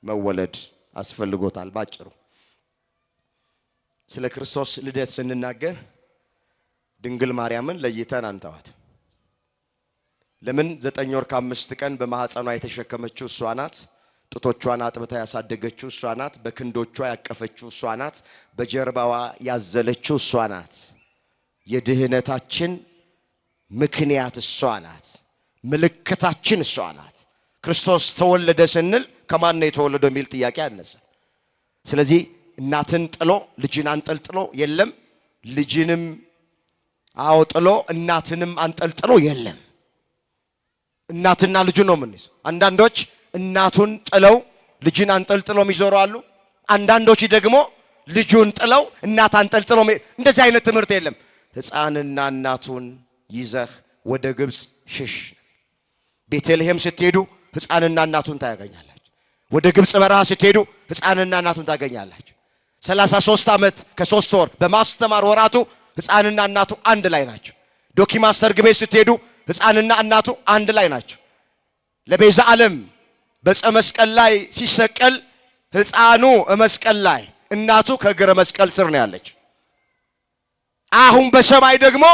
መወለድ አስፈልጎታል። ባጭሩ ስለ ክርስቶስ ልደት ስንናገር ድንግል ማርያምን ለይተን አንተዋት። ለምን 9 ወር ከ5 ቀን በማህፀኗ የተሸከመችው እሷ ናት። ጡቶቿን አጥብታ ያሳደገችው እሷ ናት። በክንዶቿ ያቀፈችው እሷ ናት። በጀርባዋ ያዘለችው እሷ ናት። የድህነታችን ምክንያት እሷ ናት። ምልክታችን እሷ ናት። ክርስቶስ ተወለደ ስንል ከማን ነው የተወለደው የሚል ጥያቄ አነሳ። ስለዚህ እናትን ጥሎ ልጅን አንጠልጥሎ የለም፣ ልጅንም አውጥሎ እናትንም አንጠልጥሎ የለም። እናትና ልጁ ነው የምንይዘው። አንዳንዶች እናቱን ጥለው ልጅን አንጠልጥለው የሚዞሩ አሉ። አንዳንዶች ደግሞ ልጁን ጥለው እናት አንጠልጥለው እንደዚህ አይነት ትምህርት የለም። ሕፃንና እናቱን ይዘህ ወደ ግብፅ ሽሽ። ቤተልሔም ስትሄዱ ሕፃንና እናቱን ታገኛላችሁ። ወደ ግብፅ በረሃ ስትሄዱ ሕፃንና እናቱን ታገኛላችሁ። 33 ዓመት ከ3 ወር በማስተማር ወራቱ ሕፃንና እናቱ አንድ ላይ ናቸው። ዶኪማስ ሰርግ ቤት ስትሄዱ ሕፃንና እናቱ አንድ ላይ ናቸው። ለቤዛ ዓለም በዕፀ መስቀል ላይ ሲሰቀል ሕፃኑ መስቀል ላይ እናቱ ከእግረ መስቀል ስር ነው ያለች። አሁን በሰማይ ደግሞ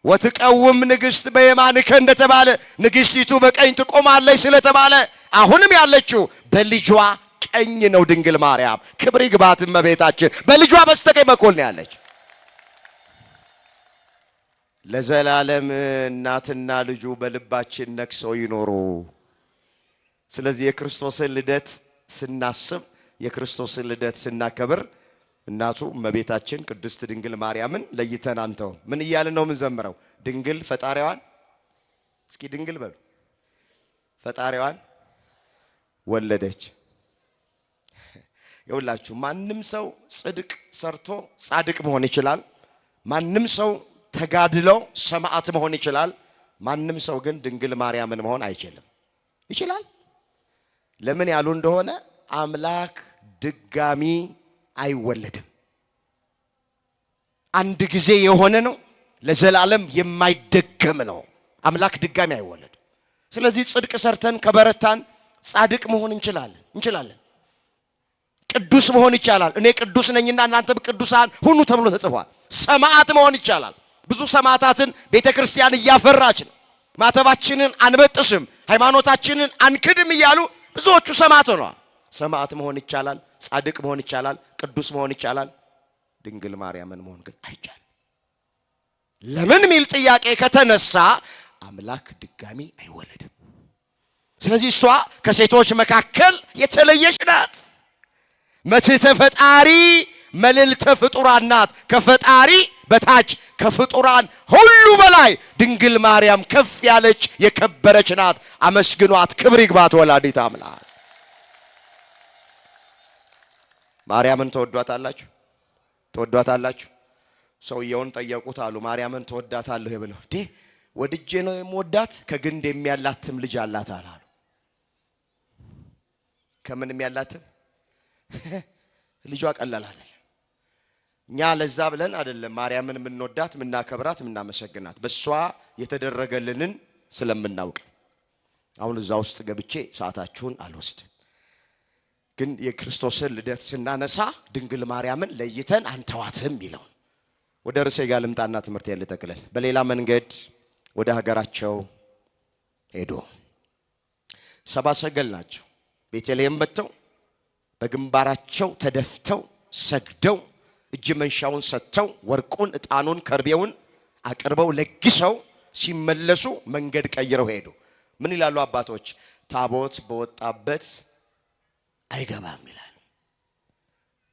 ወትቀውም ንግሥት በየማንከ እንደተባለ ንግሥቲቱ በቀኝ ትቆማለች ስለተባለ አሁንም ያለችው በልጇ ቀኝ ነው ድንግል ማርያም። ክብር ይግባት እመቤታችን በልጇ በስተቀኝ በኩል ነው ያለች። ለዘላለም እናትና ልጁ በልባችን ነክሰው ይኖሩ። ስለዚህ የክርስቶስን ልደት ስናስብ የክርስቶስን ልደት ስናከብር እናቱ እመቤታችን ቅድስት ድንግል ማርያምን ለይተን አንተው ምን እያልን ነው ምን ዘምረው? ድንግል ፈጣሪዋን እስኪ ድንግል በሉ ፈጣሪዋን ወለደች። ይኸውላችሁ ማንም ሰው ጽድቅ ሰርቶ ጻድቅ መሆን ይችላል። ማንም ሰው ተጋድሎ ሰማዕት መሆን ይችላል። ማንም ሰው ግን ድንግል ማርያምን መሆን አይችልም። ይችላል? ለምን ያሉ እንደሆነ አምላክ ድጋሚ አይወለድም። አንድ ጊዜ የሆነ ነው፣ ለዘላለም የማይደገም ነው። አምላክ ድጋሚ አይወለድም። ስለዚህ ጽድቅ ሰርተን ከበረታን ጻድቅ መሆን እንችላለን። ቅዱስ መሆን ይቻላል። እኔ ቅዱስ ነኝና እናንተም ቅዱሳን ሁኑ ተብሎ ተጽፏል። ሰማዕት መሆን ይቻላል። ብዙ ሰማዕታትን ቤተክርስቲያን እያፈራች ነው። ማተባችንን አንበጥስም፣ ሃይማኖታችንን አንክድም እያሉ ብዙዎቹ ሰማዕት ሆነዋል። ሰማዕት መሆን ይቻላል፣ ጻድቅ መሆን ይቻላል፣ ቅዱስ መሆን ይቻላል። ድንግል ማርያምን መሆን ግን አይቻልም። ለምን ሚል ጥያቄ ከተነሳ አምላክ ድጋሚ አይወለድም። ስለዚህ እሷ ከሴቶች መካከል የተለየች ናት። መትሕተ ፈጣሪ መልዕልተ ፍጡራን ናት። ከፈጣሪ በታች ከፍጡራን ሁሉ በላይ ድንግል ማርያም ከፍ ያለች የከበረች ናት። አመስግኗት፣ ክብር ይግባት ወላዲተ አምላክ። ማርያምን ተወዷታላችሁ? ተወዷታላችሁ? ሰውየውን ጠየቁት አሉ ማርያምን ተወዳታለህ ብለው እንዴ ወድጄ ነው የምወዳት ከግንድ የሚያላትም ልጅ አላት አሉ። ከምን የሚያላትም ልጇ ቀላል አይደለም። እኛ ለዛ ብለን አይደለም ማርያምን የምንወዳት የምናከብራት የምናመሰግናት በሷ የተደረገልንን ስለምናውቅ። አሁን እዛ ውስጥ ገብቼ ሰዓታችሁን አልወስድም። ግን የክርስቶስን ልደት ስናነሳ ድንግል ማርያምን ለይተን አንተዋትም ይለው። ወደ ርዕሴ ጋር ልምጣና ትምህርት ልጠቅልል። በሌላ መንገድ ወደ ሀገራቸው ሄዶ ሰብአ ሰገል ናቸው። ቤተልሔም መጥተው በግንባራቸው ተደፍተው ሰግደው እጅ መንሻውን ሰጥተው ወርቁን ዕጣኑን ከርቤውን አቅርበው ለግሰው ሲመለሱ መንገድ ቀይረው ሄዱ። ምን ይላሉ አባቶች? ታቦት በወጣበት አይገባም ይላል።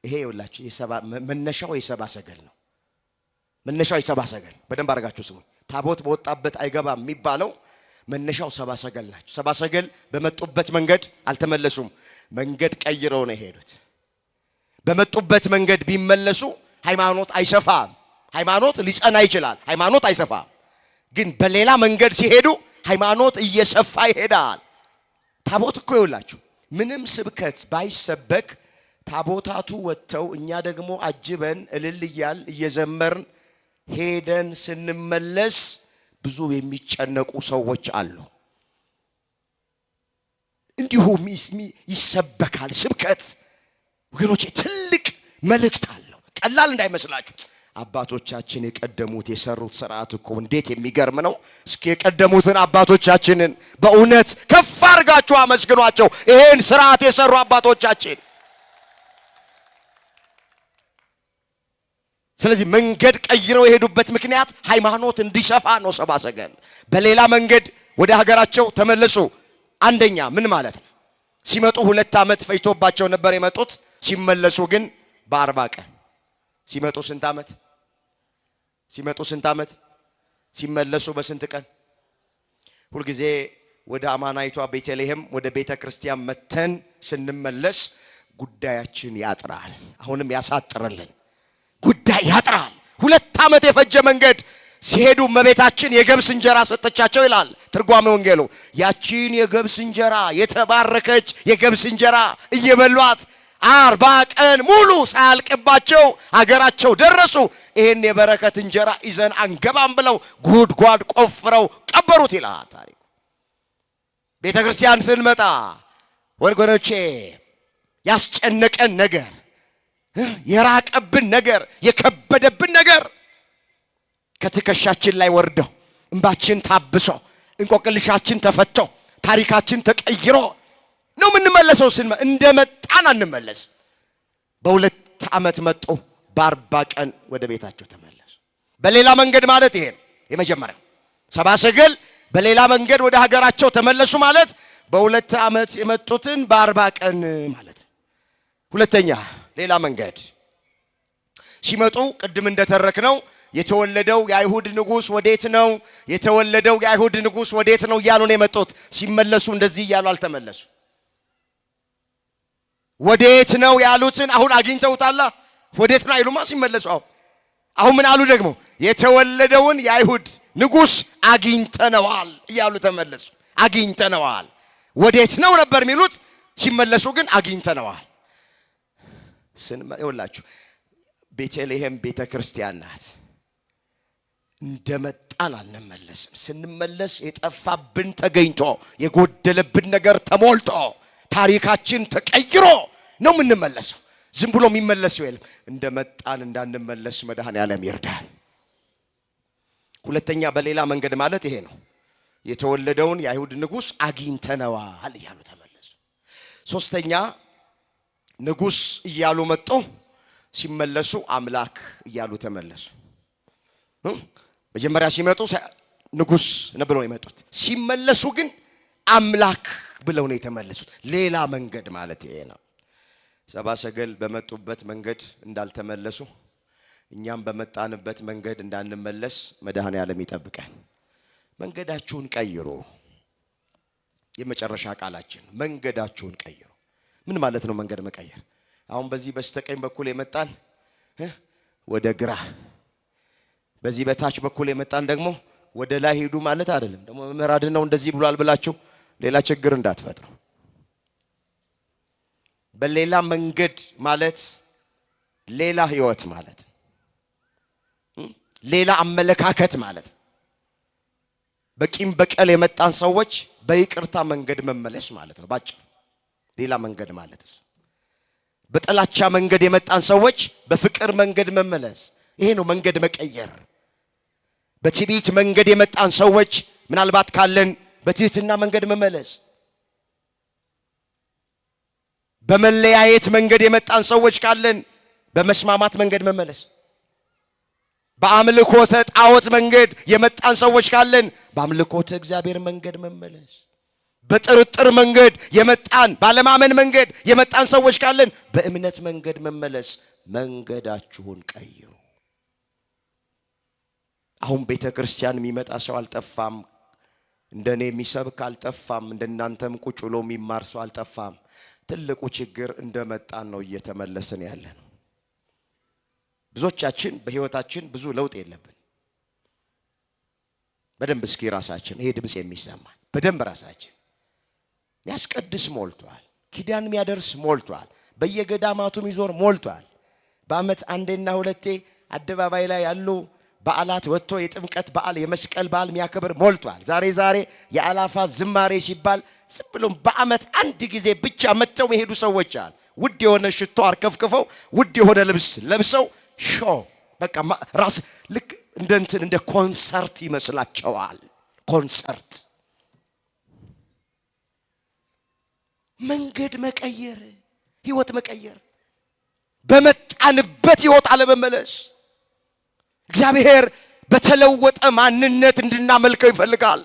ይሄ ይኸውላችሁ መነሻው የሰብአ ሰገል ነው። መነሻው የሰብአ ሰገል በደንብ አድርጋችሁ ስሙ። ታቦት በወጣበት አይገባም የሚባለው መነሻው ሰብአ ሰገል ናቸው። ሰብአ ሰገል በመጡበት መንገድ አልተመለሱም። መንገድ ቀይረው ነው የሄዱት። በመጡበት መንገድ ቢመለሱ ሃይማኖት አይሰፋም። ሃይማኖት ሊጸና ይችላል። ሃይማኖት አይሰፋም። ግን በሌላ መንገድ ሲሄዱ ሃይማኖት እየሰፋ ይሄዳል። ታቦት እኮ ይውላችሁ ምንም ስብከት ባይሰበክ ታቦታቱ ወጥተው እኛ ደግሞ አጅበን እልል እያል እየዘመርን ሄደን ስንመለስ ብዙ የሚጨነቁ ሰዎች አሉ። እንዲሁ ይሰበካል። ስብከት ወገኖቼ ትልቅ መልእክት አለው። ቀላል እንዳይመስላችሁ። አባቶቻችን የቀደሙት የሰሩት ስርዓት እኮ እንዴት የሚገርም ነው። እስኪ የቀደሙትን አባቶቻችንን በእውነት ከፍ አድርጋችሁ አመስግኗቸው። ይሄን ስርዓት የሰሩ አባቶቻችን። ስለዚህ መንገድ ቀይረው የሄዱበት ምክንያት ሃይማኖት እንዲሰፋ ነው። ሰብአ ሰገል በሌላ መንገድ ወደ ሀገራቸው ተመለሱ። አንደኛ ምን ማለት ነው? ሲመጡ 2 ዓመት ፈጅቶባቸው ነበር የመጡት። ሲመለሱ ግን በ40 ቀን። ሲመጡ ስንት ዓመት? ሲመለሱ በስንት ቀን? ሁልጊዜ ወደ አማናይቷ ቤተልሔም ወደ ቤተ ክርስቲያን መተን ስንመለስ ጉዳያችን ያጥራል። አሁንም ያሳጥርልን። ጉዳይ ያጥራል። 2 ዓመት የፈጀ መንገድ ሲሄዱ እመቤታችን የገብስ እንጀራ ሰጠቻቸው ይላል ትርጓሜ ወንጌሉ። ያቺን የገብስ እንጀራ የተባረከች የገብስ እንጀራ እየበሏት 40 ቀን ሙሉ ሳያልቅባቸው አገራቸው ደረሱ። ይሄን የበረከት እንጀራ ይዘን አንገባም ብለው ጉድጓድ ቆፍረው ቀበሩት ይላል ታሪኩ። ቤተ ክርስቲያን ስንመጣ ወገኖቼ ያስጨነቀን ነገር፣ የራቀብን ነገር፣ የከበደብን ነገር ከትከሻችን ላይ ወርደው እንባችን ታብሶ እንቆቅልሻችን ተፈቶ ታሪካችን ተቀይሮ ነው የምንመለሰው። እንደመጣን አንመለስ። በ2 ዓመት መጡ፣ በ40 ቀን ወደ ቤታቸው ተመለሱ። በሌላ መንገድ ማለት ይሄ ነው የመጀመሪያው። ሰብአ ሰገል በሌላ መንገድ ወደ ሀገራቸው ተመለሱ ማለት በ2 ዓመት የመጡትን በ40 ቀን ማለት ነው። ሁለተኛ ሌላ መንገድ ሲመጡ ቅድም እንደተረክነው የተወለደው የአይሁድ ንጉሥ ወዴት ነው? የተወለደው የአይሁድ ንጉሥ ወዴት ነው እያሉ ነው የመጡት። ሲመለሱ እንደዚህ እያሉ አልተመለሱ። ወዴት ነው ያሉትን አሁን አግኝተውታላ። ወዴት ነው አይሉማ ሲመለሱ። አሁን ምን አሉ ደግሞ? የተወለደውን የአይሁድ ንጉሥ አግኝተነዋል እያሉ ተመለሱ። አግኝተነዋል። ወዴት ነው ነበር የሚሉት፣ ሲመለሱ ግን አግኝተነዋል። ይኸውላችሁ ቤተልሔም ቤተ ክርስቲያን ናት። እንደመጣን አንመለስም። ስንመለስ የጠፋብን ተገኝቶ የጎደለብን ነገር ተሞልቶ ታሪካችን ተቀይሮ ነው የምንመለሰው። ዝም ብሎ የሚመለስ የለም። እንደመጣን እንዳንመለስ መድኃኔዓለም ይርዳል። ሁለተኛ በሌላ መንገድ ማለት ይሄ ነው። የተወለደውን የአይሁድ ንጉሥ አግኝተነዋል እያሉ ተመለሱ። ሶስተኛ ንጉሥ እያሉ መጡ፣ ሲመለሱ አምላክ እያሉ ተመለሱ። መጀመሪያ ሲመጡ ንጉሥ ብለው ነው የመጡት። ሲመለሱ ግን አምላክ ብለው ነው የተመለሱት። ሌላ መንገድ ማለት ይሄ ነው። ሰብአ ሰገል በመጡበት መንገድ እንዳልተመለሱ እኛም በመጣንበት መንገድ እንዳንመለስ መድኃኔዓለም ይጠብቀን። መንገዳችሁን ቀይሩ። የመጨረሻ ቃላችን መንገዳችሁን ቀይሩ። ምን ማለት ነው መንገድ መቀየር? አሁን በዚህ በስተቀኝ በኩል የመጣን ወደ ግራ፣ በዚህ በታች በኩል የመጣን ደግሞ ወደ ላይ ሄዱ ማለት አይደለም። ደግሞ መምህራን ነው እንደዚህ ብሏል ብላችሁ ሌላ ችግር እንዳትፈጥሩ። በሌላ መንገድ ማለት ሌላ ህይወት ማለት ሌላ አመለካከት ማለት በቂም በቀል የመጣን ሰዎች በይቅርታ መንገድ መመለስ ማለት ነው ባጭሩ። ሌላ መንገድ ማለት በጥላቻ መንገድ የመጣን ሰዎች በፍቅር መንገድ መመለስ፣ ይሄ ነው መንገድ መቀየር። በትዕቢት መንገድ የመጣን ሰዎች ምናልባት ካለን በትህትና መንገድ መመለስ፣ በመለያየት መንገድ የመጣን ሰዎች ካለን በመስማማት መንገድ መመለስ፣ በአምልኮተ ጣዖት መንገድ የመጣን ሰዎች ካለን በአምልኮተ እግዚአብሔር መንገድ መመለስ፣ በጥርጥር መንገድ የመጣን ባለማመን መንገድ የመጣን ሰዎች ካለን በእምነት መንገድ መመለስ። መንገዳችሁን ቀይሩ። አሁን ቤተ ክርስቲያን የሚመጣ ሰው አልጠፋም። እንደኔ የሚሰብክ አልጠፋም። እንደናንተም ቁጭ ብሎ የሚማር ሰው አልጠፋም። ትልቁ ችግር እንደመጣን ነው እየተመለስን ያለን። ብዙዎቻችን በህይወታችን ብዙ ለውጥ የለብን። በደንብ እስኪ ራሳችን ይሄ ድምጽ የሚሰማን በደንብ ራሳችን ያስቀድስ ሞልቷል። ኪዳን የሚያደርስ ሞልቷል። በየገዳማቱ የሚዞር ሞልቷል። በአመት አንዴና ሁለቴ አደባባይ ላይ ያሉ በዓላት ወጥቶ የጥምቀት በዓል የመስቀል በዓል የሚያከብር ሞልቷል። ዛሬ የአላፋት ዝማሬ ሲባል ዝም ብሎ በአመት አንድ ጊዜ ብቻ መጥተው የሄዱ ሰዎች አሉ። ውድ የሆነ ሽቶ አርከፍክፈው ውድ የሆነ ልብስ ለብሰው ሾው በቃ ራስ ልክ እንደ ኮንሰርት ይመስላቸዋል። ኮንሰርት መንገድ መቀየር፣ ህይወት መቀየር፣ በመጣንበት ህይወት አለመመለስ። እግዚአብሔር በተለወጠ ማንነት እንድናመልከው ይፈልጋል።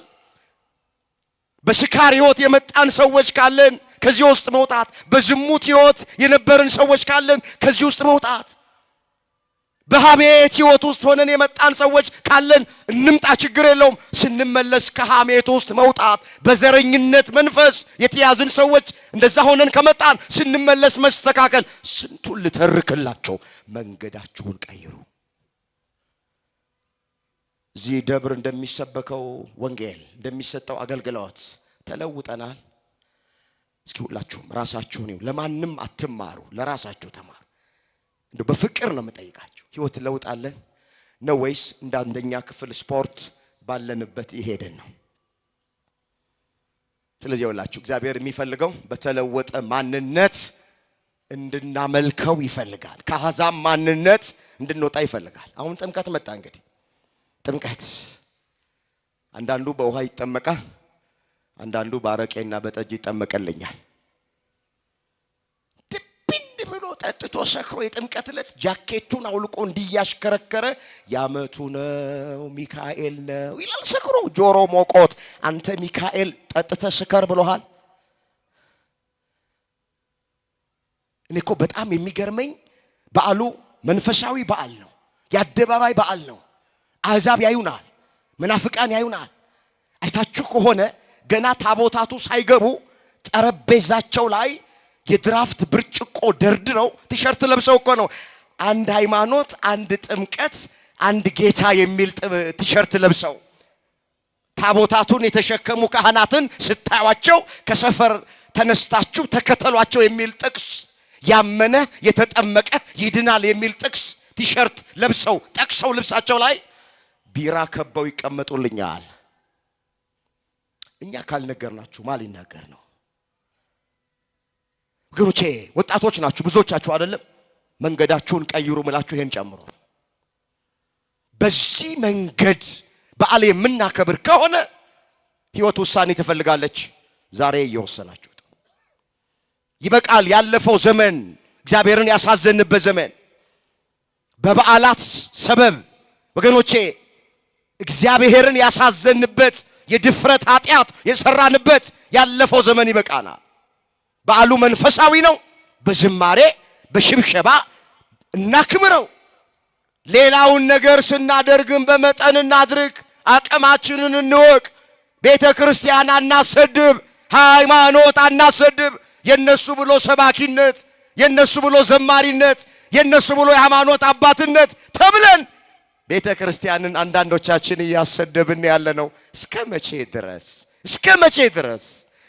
በስካር ህይወት የመጣን ሰዎች ካለን ከዚህ ውስጥ መውጣት፣ በዝሙት ህይወት የነበርን ሰዎች ካለን ከዚህ ውስጥ መውጣት፣ በሐሜት ህይወት ውስጥ ሆነን የመጣን ሰዎች ካለን እንምጣ፣ ችግር የለውም። ስንመለስ ከሐሜት ውስጥ መውጣት፣ በዘረኝነት መንፈስ የተያዝን ሰዎች እንደዛ ሆነን ከመጣን ስንመለስ መስተካከል። ስንቱን ልተርክላቸው። መንገዳችሁን ቀይሩ። እዚህ ደብር እንደሚሰበከው ወንጌል እንደሚሰጠው አገልግሎት ተለውጠናል። እስኪ ሁላችሁም ራሳችሁን ይሁ ለማንም አትማሩ፣ ለራሳችሁ ተማሩ። እንደው በፍቅር ነው የምጠይቃችሁ። ህይወት ለውጣለን ነው ወይስ እንደ አንደኛ ክፍል ስፖርት ባለንበት ይሄደን ነው? ስለዚህ ሁላችሁ እግዚአብሔር የሚፈልገው በተለወጠ ማንነት እንድናመልከው ይፈልጋል። ከአሕዛብ ማንነት እንድንወጣ ይፈልጋል። አሁን ጥምቀት መጣ። እንግዲህ ጥምቀት አንዳንዱ በውሃ ይጠመቃል፣ አንዳንዱ ባረቄና በጠጅ ይጠመቀልኛል። ድብን ብሎ ጠጥቶ ሰክሮ የጥምቀት ዕለት ጃኬቱን አውልቆ እንዲያሽከረከረ ያመቱ ነው ሚካኤል ነው ይላል። ሰክሮ ጆሮ ሞቆት አንተ ሚካኤል ጠጥተ ስከር ብሎሃል። እኔ እኮ በጣም የሚገርመኝ በዓሉ መንፈሳዊ በዓል ነው፣ የአደባባይ በዓል ነው። አሕዛብ ያዩናል፣ መናፍቃን ያዩናል። አይታችሁ ከሆነ ገና ታቦታቱ ሳይገቡ ጠረጴዛቸው ላይ የድራፍት ብርጭቆ ደርድረው ቲሸርት ለብሰው እኮ ነው አንድ ሃይማኖት፣ አንድ ጥምቀት፣ አንድ ጌታ የሚል ቲሸርት ለብሰው ታቦታቱን የተሸከሙ ካህናትን ስታዩአቸው ከሰፈር ተነስታችሁ ተከተሏቸው የሚል ጥቅስ፣ ያመነ የተጠመቀ ይድናል የሚል ጥቅስ ቲሸርት ለብሰው ጠቅሰው ልብሳቸው ላይ ቢራ ከበው ይቀመጡልኛል። እኛ ካልነገርናችሁ ማን ሊናገር ነው? ወገኖቼ ወጣቶች ናችሁ ብዙዎቻችሁ አይደለም? መንገዳችሁን ቀይሩ ምላችሁ ይሄን ጨምሮ በዚህ መንገድ በዓል የምናከብር ከሆነ ህይወት ውሳኔ ትፈልጋለች። ዛሬ እየወሰናችሁ ይበቃል። ያለፈው ዘመን እግዚአብሔርን ያሳዘንበት ዘመን በበዓላት ሰበብ ወገኖቼ እግዚአብሔርን ያሳዘንበት የድፍረት ኃጢአት የሰራንበት ያለፈው ዘመን ይበቃናል። በዓሉ መንፈሳዊ ነው። በዝማሬ በሽብሸባ እናክብረው። ሌላውን ነገር ስናደርግም በመጠን እናድርግ። አቅማችንን እንወቅ። ቤተ ክርስቲያን አናሰድብ፣ ሃይማኖት አናሰድብ። የነሱ ብሎ ሰባኪነት፣ የነሱ ብሎ ዘማሪነት፣ የነሱ ብሎ የሃይማኖት አባትነት ተብለን ቤተ ክርስቲያንን አንዳንዶቻችን እያሰደብን ያለ ነው። እስከ መቼ ድረስ? እስከ መቼ ድረስ?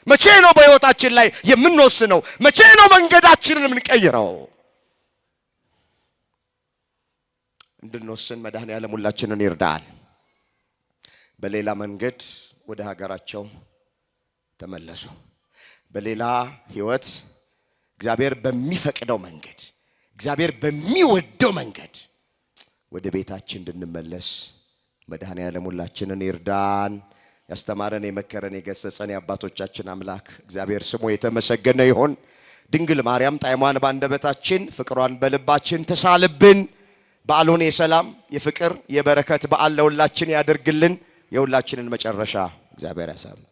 መቼ ነው በህይወታችን ላይ የምንወስነው? መቼ ነው መንገዳችንን የምንቀይረው? እንድንወስን መድኃኔዓለም ሁላችንን ይርዳን። በሌላ መንገድ ወደ ሀገራቸው ተመለሱ። በሌላ ህይወት እግዚአብሔር በሚፈቅደው መንገድ፣ እግዚአብሔር በሚወደው መንገድ ወደ ቤታችን እንድንመለስ መድኃኔዓለም ሁላችንን ይርዳን። ያስተማረን የመከረን የገሰጸን የአባቶቻችን አምላክ እግዚአብሔር ስሙ የተመሰገነ ይሁን። ድንግል ማርያም ጣዕሟን በአንደበታችን ፍቅሯን በልባችን ተሳልብን። በዓሉን የሰላም የፍቅር የበረከት በዓል ለሁላችን ያድርግልን። የሁላችንን መጨረሻ እግዚአብሔር ያሳምር።